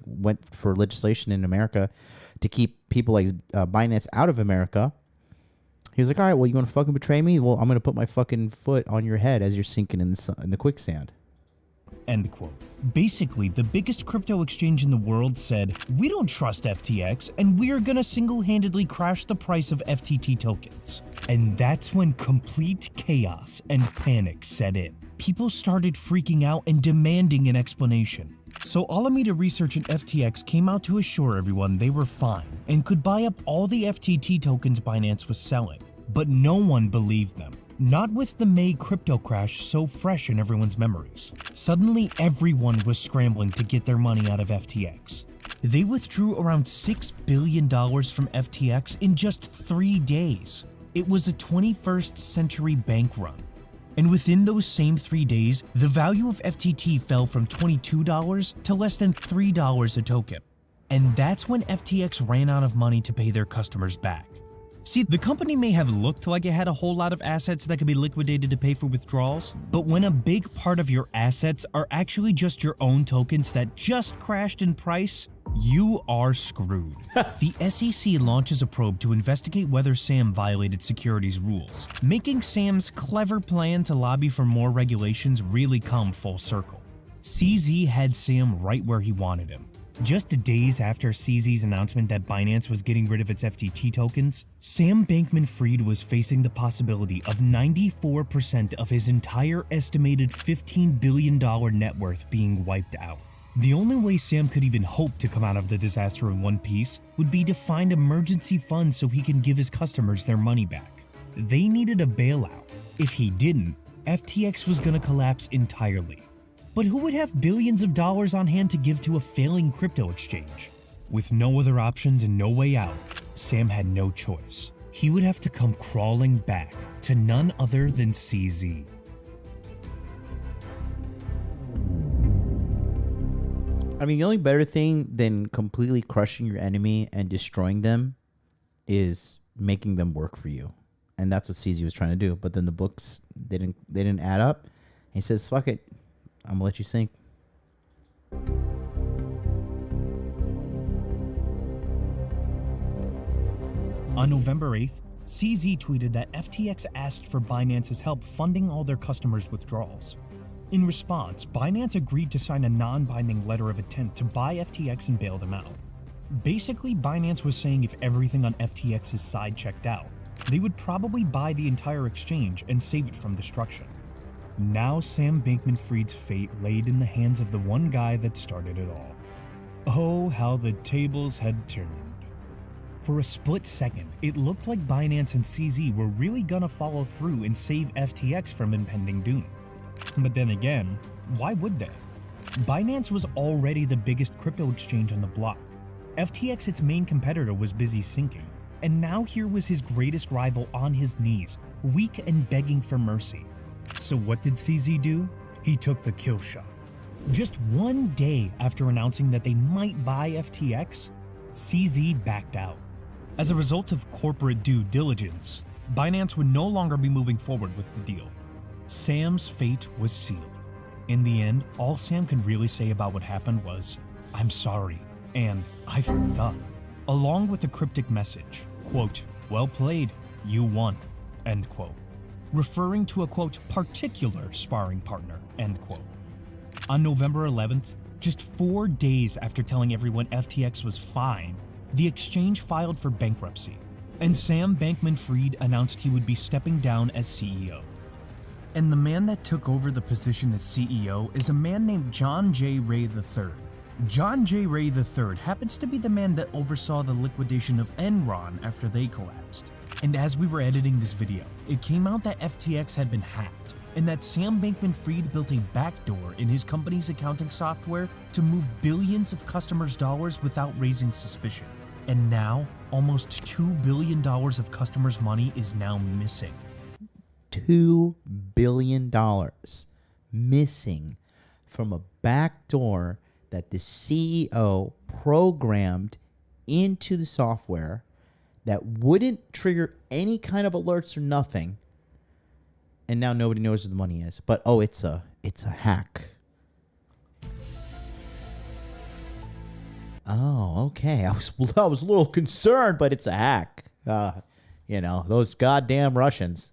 went for legislation in America to keep people like Binance out of America. He was like, all right, well, you want to fucking betray me? Well, I'm going to put my fucking foot on your head as you're sinking in the quicksand. End quote. Basically, the biggest crypto exchange in the world said, we don't trust FTX, and we are gonna single-handedly crash the price of FTT tokens. And that's when complete chaos and panic set in. People started freaking out and demanding an explanation. So Alameda Research and FTX came out to assure everyone they were fine and could buy up all the FTT tokens Binance was selling. But no one believed them. Not with the May crypto crash so fresh in everyone's memories. Suddenly, everyone was scrambling to get their money out of FTX. They withdrew around $6 billion from FTX in just 3 days. It was a 21st century bank run. And within those same 3 days, the value of FTT fell from $22 to less than $3 a token. And that's when FTX ran out of money to pay their customers back. See, the company may have looked like it had a whole lot of assets that could be liquidated to pay for withdrawals, but when a big part of your assets are actually just your own tokens that just crashed in price, you are screwed. The SEC launches a probe to investigate whether Sam violated securities rules, making Sam's clever plan to lobby for more regulations really come full circle. CZ had Sam right where he wanted him. Just days after CZ's announcement that Binance was getting rid of its FTT tokens, Sam Bankman-Fried was facing the possibility of 94% of his entire estimated $15 billion net worth being wiped out. The only way Sam could even hope to come out of the disaster in one piece would be to find emergency funds so he can give his customers their money back. They needed a bailout. If he didn't, FTX was going to collapse entirely. But who would have billions of dollars on hand to give to a failing crypto exchange? With no other options and no way out, Sam had no choice. He would have to come crawling back to none other than CZ. I mean, the only better thing than completely crushing your enemy and destroying them is making them work for you. And that's what CZ was trying to do. But then the books didn't add up. He says, fuck it. I'm gonna let you sink. On November 8th, CZ tweeted that FTX asked for Binance's help funding all their customers' withdrawals. In response, Binance agreed to sign a non-binding letter of intent to buy FTX and bail them out. Basically, Binance was saying if everything on FTX's side checked out, they would probably buy the entire exchange and save it from destruction. Now Sam Bankman-Fried's fate laid in the hands of the one guy that started it all. Oh, how the tables had turned. For a split second, it looked like Binance and CZ were really gonna follow through and save FTX from impending doom. But then again, why would they? Binance was already the biggest crypto exchange on the block. FTX, its main competitor, was busy sinking. And now here was his greatest rival on his knees, weak and begging for mercy. So what did CZ do? He took the kill shot. Just 1 day after announcing that they might buy FTX, CZ backed out. As a result of corporate due diligence, Binance would no longer be moving forward with the deal. Sam's fate was sealed. In the end, all Sam could really say about what happened was, "I'm sorry," and "I fucked up," along with a cryptic message, quote, "Well played, you won," end quote, referring to a, quote, particular sparring partner, end quote. On November 11th, just 4 days after telling everyone FTX was fine, the exchange filed for bankruptcy, and Sam Bankman-Fried announced he would be stepping down as CEO. And the man that took over the position as CEO is a man named John J. Ray III. John J. Ray III happens to be the man that oversaw the liquidation of Enron after they collapsed. And as we were editing this video, it came out that FTX had been hacked, and that Sam Bankman-Fried built a backdoor in his company's accounting software to move billions of customers' dollars without raising suspicion. And now, almost $2 billion of customers' money is now missing. $2 billion missing from a backdoor that the CEO programmed into the software that wouldn't trigger any kind of alerts or nothing, and now nobody knows where the money is. But oh, it's a hack. Oh, okay. I was a little concerned, but it's a hack. You know, those goddamn Russians.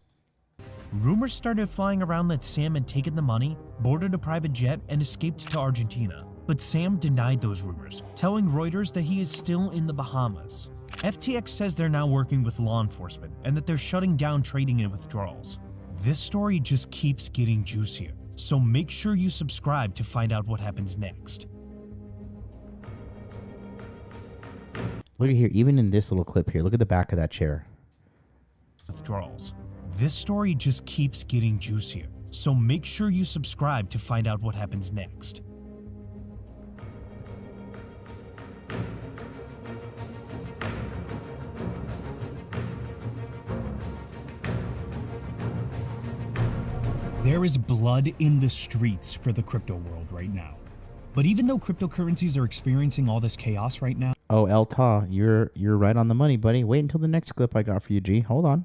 Rumors started flying around that Sam had taken the money, boarded a private jet, and escaped to Argentina. But Sam denied those rumors, telling Reuters that he is still in the Bahamas. FTX says they're now working with law enforcement and that they're shutting down trading and withdrawals. This story just keeps getting juicier, so make sure you subscribe to find out what happens next. Look at here, even in this little clip here, look at the back of that chair. Withdrawals. This story just keeps getting juicier, so make sure you subscribe to find out what happens next. There is blood in the streets for the crypto world right now. But even though cryptocurrencies are experiencing all this chaos right now... Oh, Elta, you're right on the money, buddy. Wait until the next clip I got for you, G. Hold on.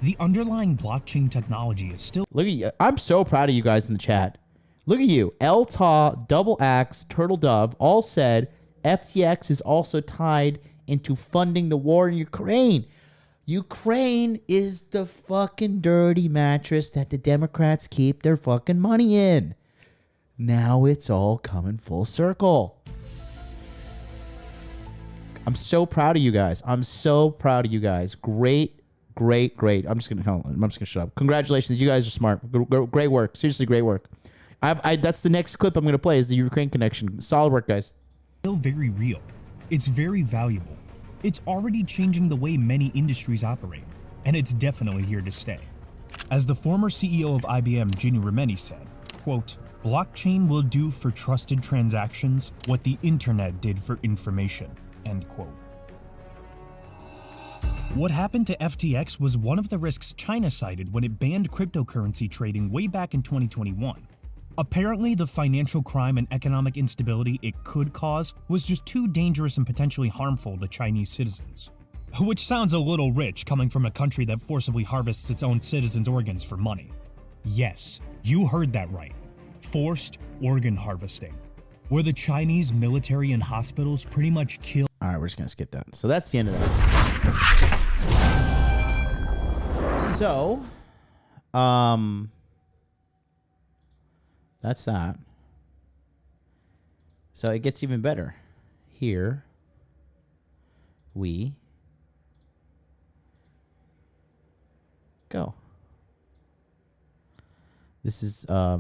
The underlying blockchain technology is still... Look at you. I'm so proud of you guys in the chat. Look at you. Elta, Double Axe, Turtle Dove all said FTX is also tied into funding the war in Ukraine. Ukraine is the fucking dirty mattress that the Democrats keep their fucking money in. Now it's all coming full circle. I'm so proud of you guys. I'm so proud of you guys. Great. I'm just gonna shut up. Congratulations, you guys are smart. Great work. Seriously, great work. That's the next clip I'm gonna play is the Ukraine connection. Solid work, guys. Still very real. It's very valuable. It's already changing the way many industries operate, and it's definitely here to stay. As the former CEO of IBM, Ginny Rometty, said, quote, "Blockchain will do for trusted transactions what the internet did for information," end quote. What happened to FTX was one of the risks China cited when it banned cryptocurrency trading way back in 2021. Apparently, the financial crime and economic instability it could cause was just too dangerous and potentially harmful to Chinese citizens. Which sounds a little rich coming from a country that forcibly harvests its own citizens' organs for money. Yes, you heard that right. Forced organ harvesting, where the Chinese military and hospitals pretty much kill... Alright, we're just gonna skip that. So that's the end of that. So, that's that. So it gets even better. Here we go. This is I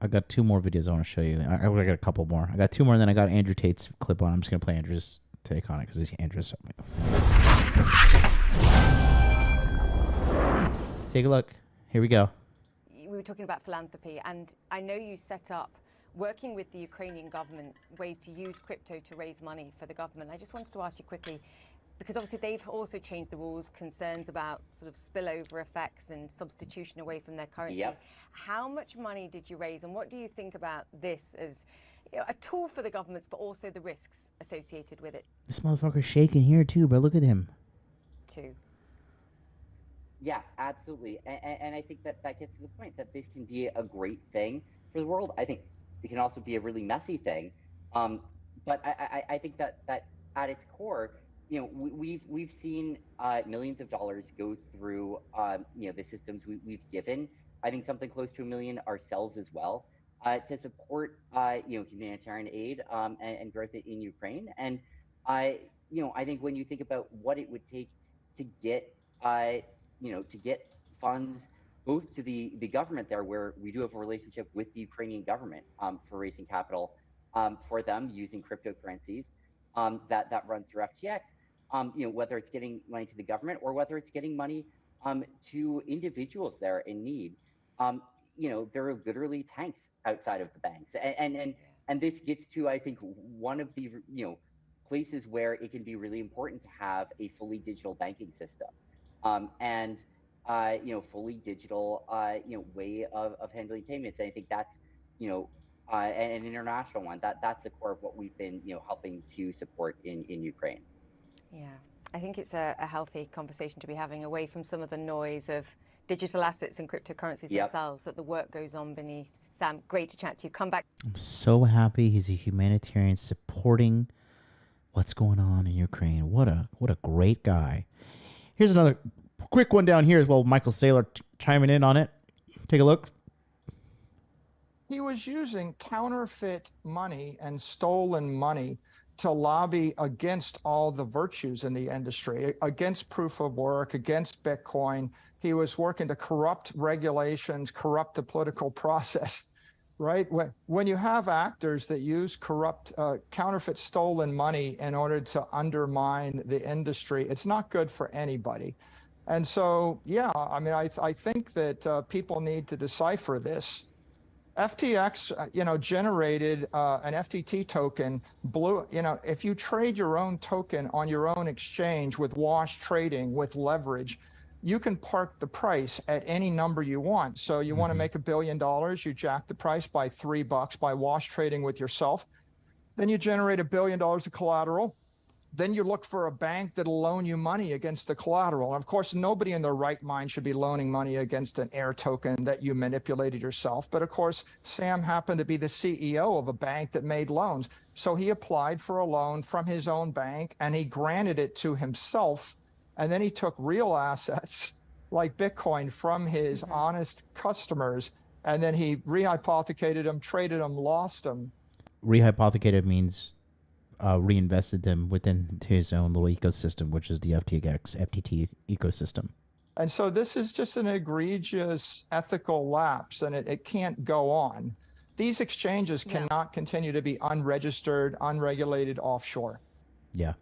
got two more videos I want to show you. I got a couple more. I got two more, and then I got Andrew Tate's clip on. I'm just gonna play Andrew's take on it because Andrew's. Take a look. Here we go. We were talking about philanthropy, and I know you set up, working with the Ukrainian government, ways to use crypto to raise money for the government. I just wanted to ask you quickly, because obviously they've also changed the rules, concerns about sort of spillover effects and substitution away from their currency. Yep. How much money did you raise, and what do you think about this as a tool for the governments, but also the risks associated with it This motherfucker's shaking here too, bro. Look at him. too? Yeah, absolutely. And I think that gets to the point that this can be a great thing for the world. I think it can also be a really messy thing. But I think that at its core, we've seen millions of dollars go through the systems we've given. I think something close to $1 million ourselves as well to support humanitarian aid and growth in Ukraine. And I think when you think about what it would take to get to get funds both to the government there, where we do have a relationship with the Ukrainian government for raising capital for them using cryptocurrencies that runs through FTX. Whether it's getting money to the government or whether it's getting money to individuals there in need. There are literally tanks outside of the banks, and this gets to, I think, one of the places where it can be really important to have a fully digital banking system, and fully digital way of handling payments. And I think that's an international one. That's the core of what we've been helping to support in Ukraine. Yeah. I think it's a healthy conversation to be having away from some of the noise of digital assets and cryptocurrencies themselves, that the work goes on beneath. Sam, great to chat to you. Come back. I'm so happy he's a humanitarian supporting what's going on in Ukraine. What a great guy. Here's another quick one down here as well. Michael Saylor chiming in on it. Take a look. He was using counterfeit money and stolen money to lobby against all the virtues in the industry, against proof of work, against Bitcoin. He was working to corrupt regulations, corrupt the political process, right? When you have actors that use corrupt, counterfeit stolen money in order to undermine the industry, it's not good for anybody. And so, yeah, I mean, I think that people need to decipher this. FTX, generated an FTT token. If you trade your own token on your own exchange with wash trading, with leverage, you can park the price at any number you want. So you want to make $1 billion, you jack the price by $3 by wash trading with yourself. Then you generate $1 billion of collateral. Then you look for a bank that'll loan you money against the collateral. And of course, nobody in their right mind should be loaning money against an air token that you manipulated yourself. But of course, Sam happened to be the CEO of a bank that made loans. So he applied for a loan from his own bank and he granted it to himself. And then he took real assets like Bitcoin from his honest customers. And then he rehypothecated them, traded them, lost them. Rehypothecated means reinvested them within his own little ecosystem, which is the FTT ecosystem. And so this is just an egregious ethical lapse, and it can't go on. These exchanges cannot continue to be unregistered, unregulated offshore. Yeah.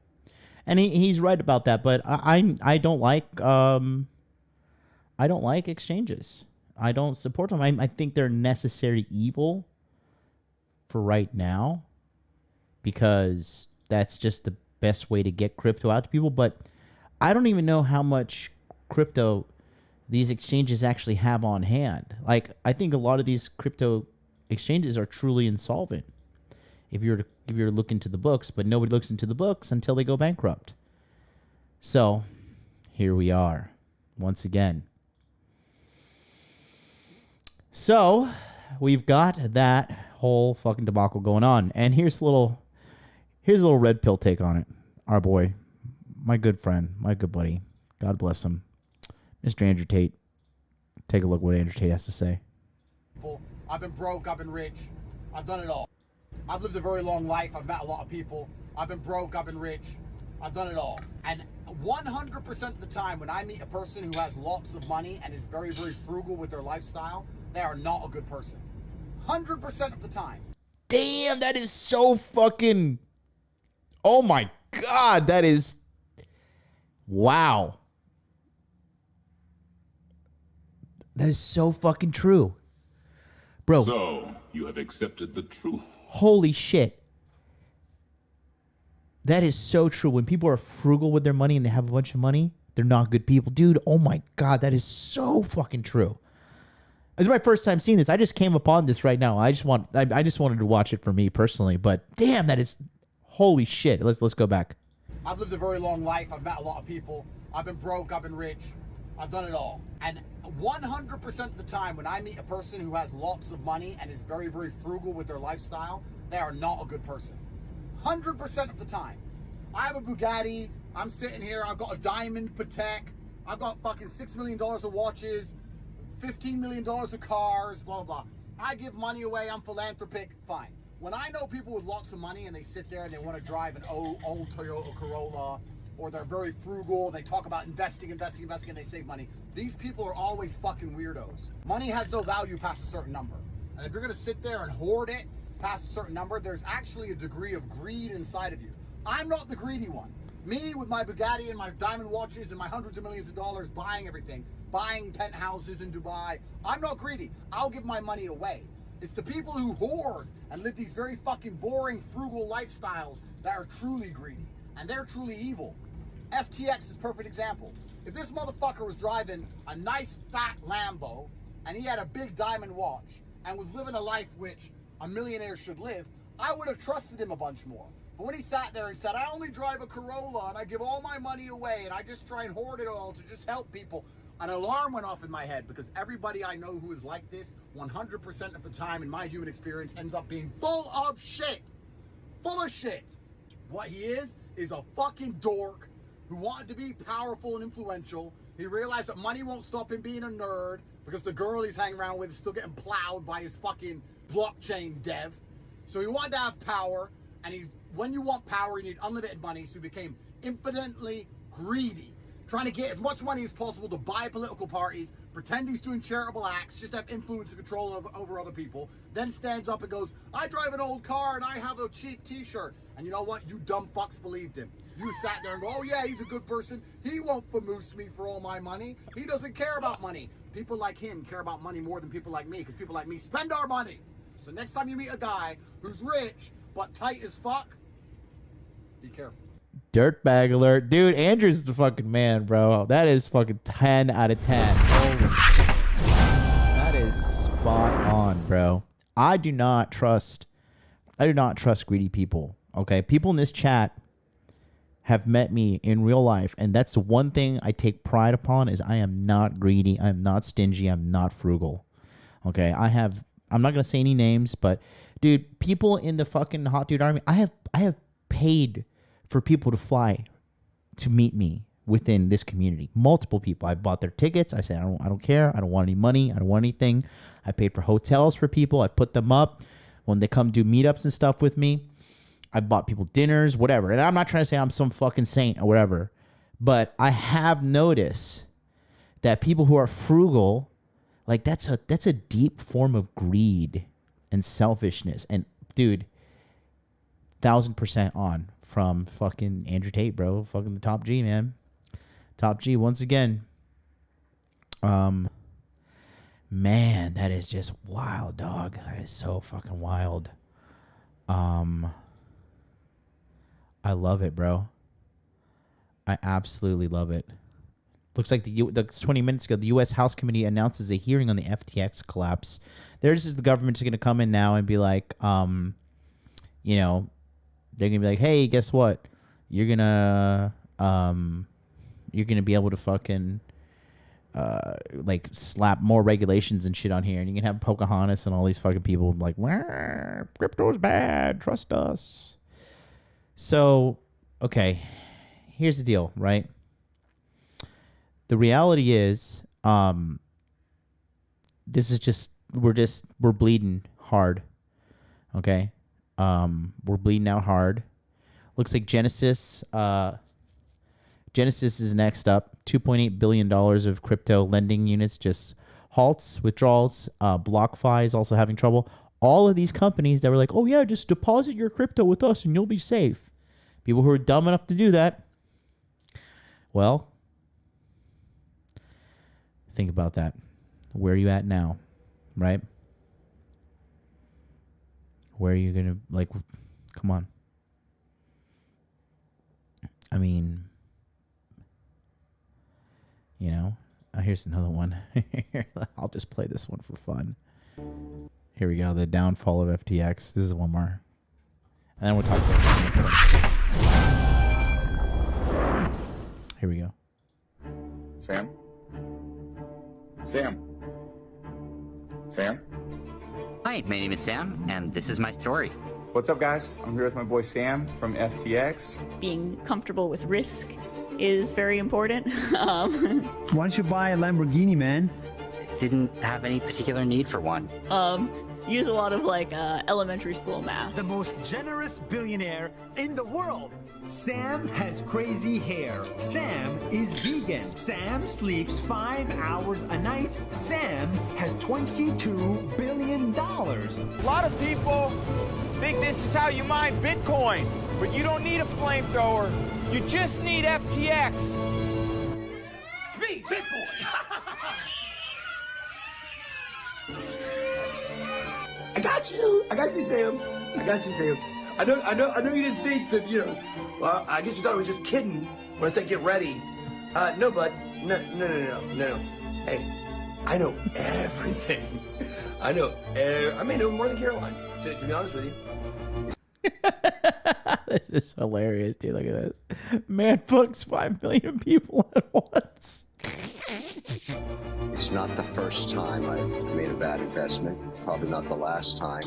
And he's right about that, but I don't like exchanges. I don't support them. I think they're necessary evil for right now, because that's just the best way to get crypto out to people. But I don't even know how much crypto these exchanges actually have on hand. Like, I think a lot of these crypto exchanges are truly insolvent if you're to look into the books, but nobody looks into the books until they go bankrupt. So here we are once again. So we've got that whole fucking debacle going on, and here's a little red pill take on it. Our boy, my good friend, my good buddy, God bless him, Mr. Andrew Tate. Take a look what Andrew Tate has to say. I've been broke, I've been rich, I've done it all. I've lived a very long life, I've met a lot of people. I've been broke, I've been rich, I've done it all. And 100% of the time when I meet a person who has lots of money and is very, very frugal with their lifestyle, they are not a good person. 100% of the time. Damn, that is so fucking... Oh my God, that is... Wow. That is so fucking true. Bro. So, you have accepted the truth. Holy shit. That is so true. When people are frugal with their money and they have a bunch of money, they're not good people. Dude, oh my God, that is so fucking true. It's my first time seeing this. I just came upon this right now. I just wanted to watch it for me personally, but damn, that is... Holy shit. Let's go back. I've lived a very long life. I've met a lot of people. I've been broke. I've been rich. I've done it all. And 100% of the time when I meet a person who has lots of money and is very, very frugal with their lifestyle, they are not a good person. 100% of the time. I have a Bugatti. I'm sitting here. I've got a diamond Patek. I've got fucking $6 million of watches, $15 million of cars, blah, blah, blah. I give money away. I'm philanthropic. Fine. When I know people with lots of money and they sit there and they want to drive an old Toyota Corolla, or they're very frugal, they talk about investing, and they save money, these people are always fucking weirdos. Money has no value past a certain number. And if you're going to sit there and hoard it past a certain number, there's actually a degree of greed inside of you. I'm not the greedy one. Me with my Bugatti and my diamond watches and my hundreds of millions of dollars buying everything, buying penthouses in Dubai, I'm not greedy. I'll give my money away. It's the people who hoard and live these very fucking boring, frugal lifestyles that are truly greedy. And they're truly evil. FTX is a perfect example. If this motherfucker was driving a nice fat Lambo and he had a big diamond watch and was living a life which a millionaire should live, I would have trusted him a bunch more. But when he sat there and said, I only drive a Corolla and I give all my money away and I just try and hoard it all to just help people, an alarm went off in my head, because everybody I know who is like this 100% of the time in my human experience ends up being full of shit. Full of shit. What he is a fucking dork who wanted to be powerful and influential. He realized that money won't stop him being a nerd because the girl he's hanging around with is still getting plowed by his fucking blockchain dev. So he wanted to have power, and when you want power, you need unlimited money, so he became infinitely greedy, trying to get as much money as possible to buy political parties, pretend he's doing charitable acts, just have influence and control over other people, then stands up and goes, I drive an old car and I have a cheap t-shirt. And you know what? You dumb fucks believed him. You sat there and go, oh yeah, he's a good person. He won't famoose me for all my money. He doesn't care about money. People like him care about money more than people like me, because people like me spend our money. So next time you meet a guy who's rich but tight as fuck, be careful. Dirtbag alert. Dude, Andrew's the fucking man, bro. That is fucking 10 out of 10. That is spot on, bro. I do not trust greedy people. Okay? People in this chat have met me in real life, and that's the one thing I take pride upon, is I am not greedy. I am not stingy. I'm not frugal. Okay? I'm not going to say any names, but dude, people in the fucking Hot Dude Army, I have paid for people to fly to meet me within this community. Multiple people. I bought their tickets. I said, I don't care. I don't want any money. I don't want anything. I paid for hotels for people. I put them up when they come do meetups and stuff with me. I bought people dinners, whatever. And I'm not trying to say I'm some fucking saint or whatever, but I have noticed that people who are frugal, like that's a deep form of greed and selfishness. And dude, 1000% on from fucking Andrew Tate, bro. Fucking the top G, man. Top G once again. Man, that is just wild, dog. That is so fucking wild. I love it, bro. I absolutely love it. Looks like 20 minutes ago, the U.S. House Committee announces a hearing on the FTX collapse. There's just the government's going to come in now and be like, you know, they're going to be like, hey, guess what? You're going to be able to fucking like slap more regulations and shit on here. And you can have Pocahontas and all these fucking people like, crypto's bad. Trust us. So, okay, here's the deal, right? The reality is, this is just, we're bleeding hard. Okay. We're bleeding out hard. Looks like Genesis is next up. $2.8 billion of crypto lending units just halts, withdrawals. BlockFi is also having trouble. All of these companies that were like, oh yeah, just deposit your crypto with us and you'll be safe. People who are dumb enough to do that, well, think about that. Where are you at now, right? Where are you going to, like, come on. I mean, you know, here's another one. I'll just play this one for fun. Here we go. The downfall of FTX. This is one more. And then we'll talk about it. Here we go. Sam? Sam? Hi, my name is Sam, and this is my story. What's up, guys? I'm here with my boy Sam from FTX. Being comfortable with risk is very important. Why don't you buy a Lamborghini, man? Didn't have any particular need for one. Use a lot of like elementary school math. The most generous billionaire in the world. Sam has crazy hair. Sam is vegan. Sam sleeps 5 hours a night. Sam has $22 billion. A lot of people think this is how you mine Bitcoin, but you don't need a flamethrower. You just need FTX. Me, Bitcoin! I got you, Sam. I know you didn't think that, you know, well, I guess you thought I was just kidding when I said get ready. No, bud. No. Hey, I know everything. I may know more than Caroline, to be honest with you. This is hilarious, dude. Look at this. Man fucks 5 million people at once. It's not the first time I've made a bad investment. Probably not the last time.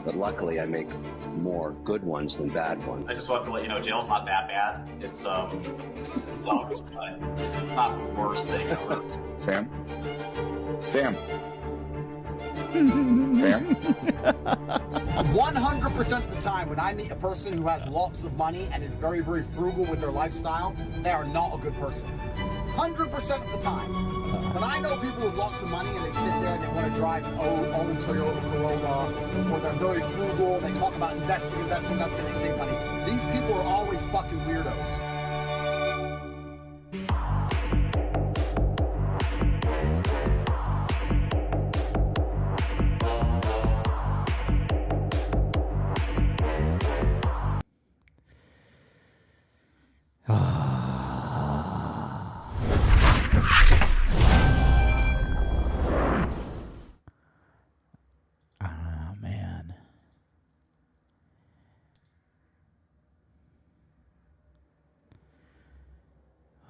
But luckily, I make more good ones than bad ones. I just wanted to let you know, jail's not that bad. It sucks, but it's not the worst thing ever. Sam? Sam? Sam? 100% of the time when I meet a person who has lots of money and is very, very frugal with their lifestyle, they are not a good person. 100% of the time. When I know people with lots of money and they sit there and they want to drive an old Toyota Corolla, or they're very frugal, they talk about investing, they save money. These people are always fucking weirdos.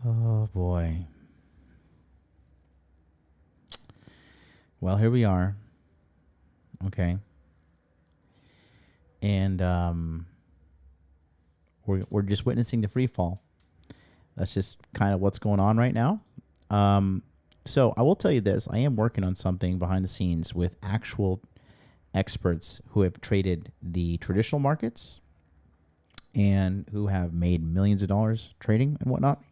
Oh boy. Well, here we are. Okay. And we're just witnessing the free fall. That's just kind of what's going on right now. So I will tell you this. I am working on something behind the scenes with actual experts who have traded the traditional markets and who have made millions of dollars trading and whatnot.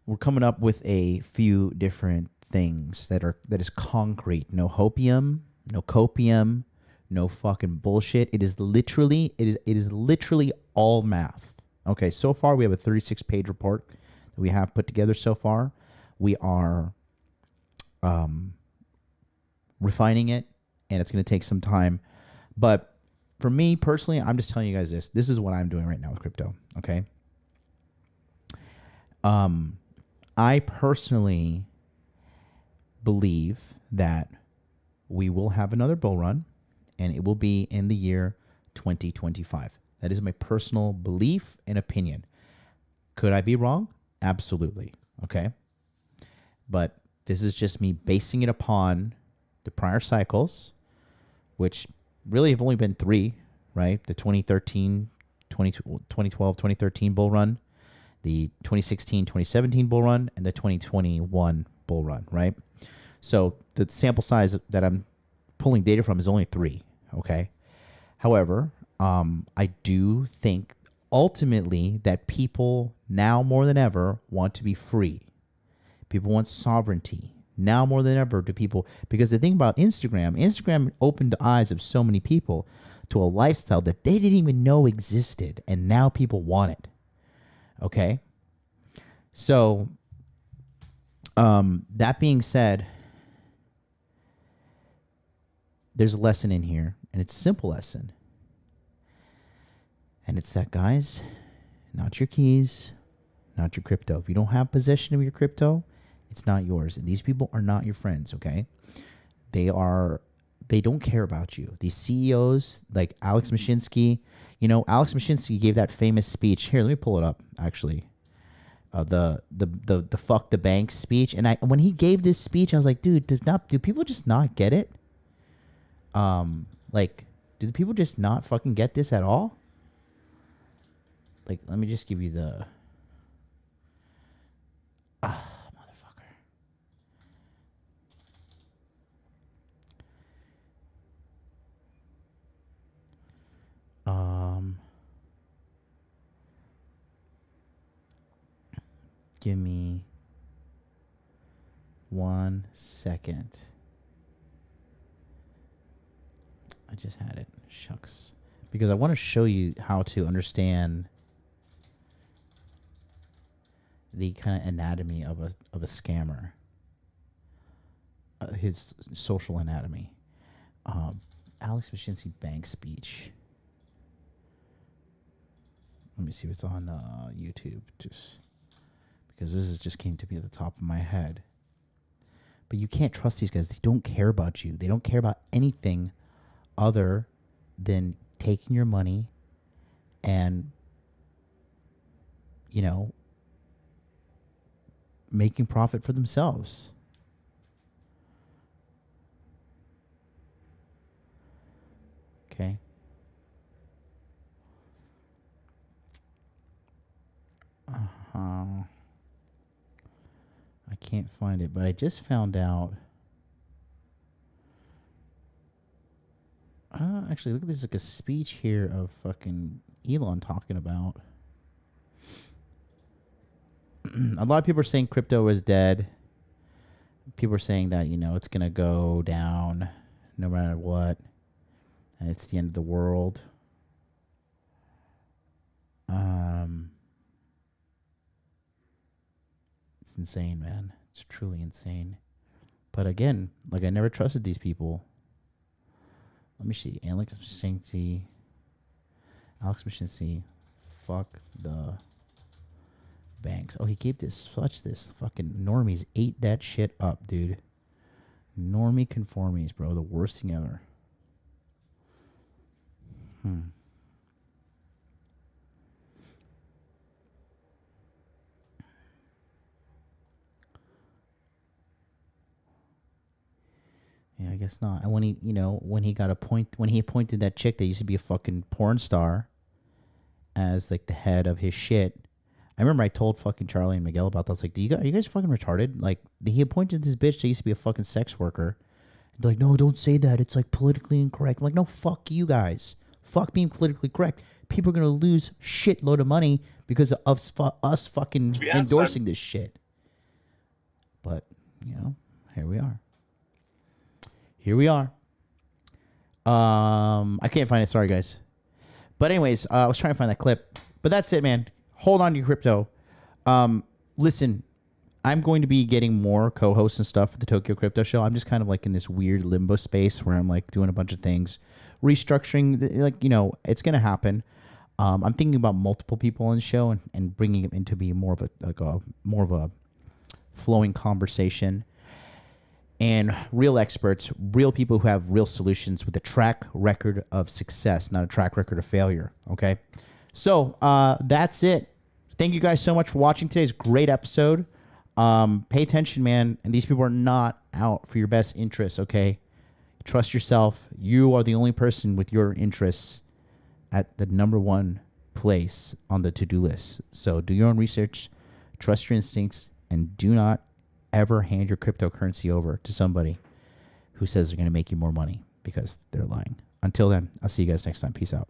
We're coming up with a few different things that is concrete. No hopium, no copium, no fucking bullshit. It is literally all math. Okay, so far we have a 36-page report that we have put together so far. We are refining it, and it's going to take some time. But for me personally, I'm just telling you guys this. This is what I'm doing right now with crypto, okay? I personally believe that we will have another bull run, and it will be in the year 2025. That is my personal belief and opinion. Could I be wrong? Absolutely. Okay. But this is just me basing it upon the prior cycles, which really have only been 3, right? The 2012, 2013 bull run, the 2016, 2017 bull run, and the 2021 bull run, right? So the sample size that I'm pulling data from is only 3, okay? However, I do think ultimately that people now more than ever want to be free. People want sovereignty. Now more than ever do people, because the thing about Instagram opened the eyes of so many people to a lifestyle that they didn't even know existed, and now people want it. Okay? So, that being said, there's a lesson in here, and it's a simple lesson. And it's that, guys, not your keys, not your crypto. If you don't have possession of your crypto, it's not yours. And these people are not your friends, okay? They don't care about you. These CEOs, like Alex Mashinsky, Alex Mashinsky gave that famous speech. Here, let me pull it up, actually. The fuck the bank speech. And when he gave this speech, I was like, dude, do people just not get it? Do the people just not fucking get this at all? Like, let me just give you the... motherfucker. Give me 1 second. I just had it. Shucks. Because I want to show you how to understand the kind of anatomy of a scammer. His social anatomy. Alex Mashinsky bank speech. Let me see if it's on YouTube, just because this just came to me at the top of my head. But you can't trust these guys. They don't care about you. They don't care about anything other than taking your money and, you know, making profit for themselves. Okay. I can't find it, but I just found out. Actually, look, there's like a speech here of fucking Elon talking about. A lot of people are saying crypto is dead. People are saying that, you know, it's going to go down no matter what. And it's the end of the world. It's insane, man. It's truly insane. But again, like, I never trusted these people. Let me see. Alex Machine. Fuck the banks. Oh, he gave this fucking normies ate that shit up, dude. Normie conformies, bro. The worst thing ever. Yeah, I guess not. And when he, you know, when he appointed that chick that used to be a fucking porn star as like the head of his shit. I remember I told fucking Charlie and Miguel about that. I was like, are you guys fucking retarded? Like, he appointed this bitch that used to be a fucking sex worker. And they're like, no, don't say that. It's like politically incorrect. I'm like, no, fuck you guys. Fuck being politically correct. People are going to lose shitload of money because of us fucking endorsing this shit. But, you know, here we are. I can't find it. Sorry, guys. But anyways, I was trying to find that clip. But that's it, man. Hold on to your crypto. Listen, I'm going to be getting more co-hosts and stuff for the Tokyo Crypto Show. I'm just kind of like in this weird limbo space where I'm like doing a bunch of things, restructuring. Like, you know, it's going to happen. I'm thinking about multiple people on the show and bringing it into be more of a flowing conversation. And real experts, real people who have real solutions with a track record of success, not a track record of failure. Okay? So that's it. Thank you guys so much for watching today's great episode. Pay attention, man. And these people are not out for your best interests, okay? Trust yourself. You are the only person with your interests at the number one place on the to-do list. So do your own research, trust your instincts, and do not ever hand your cryptocurrency over to somebody who says they're going to make you more money, because they're lying. Until then, I'll see you guys next time. Peace out.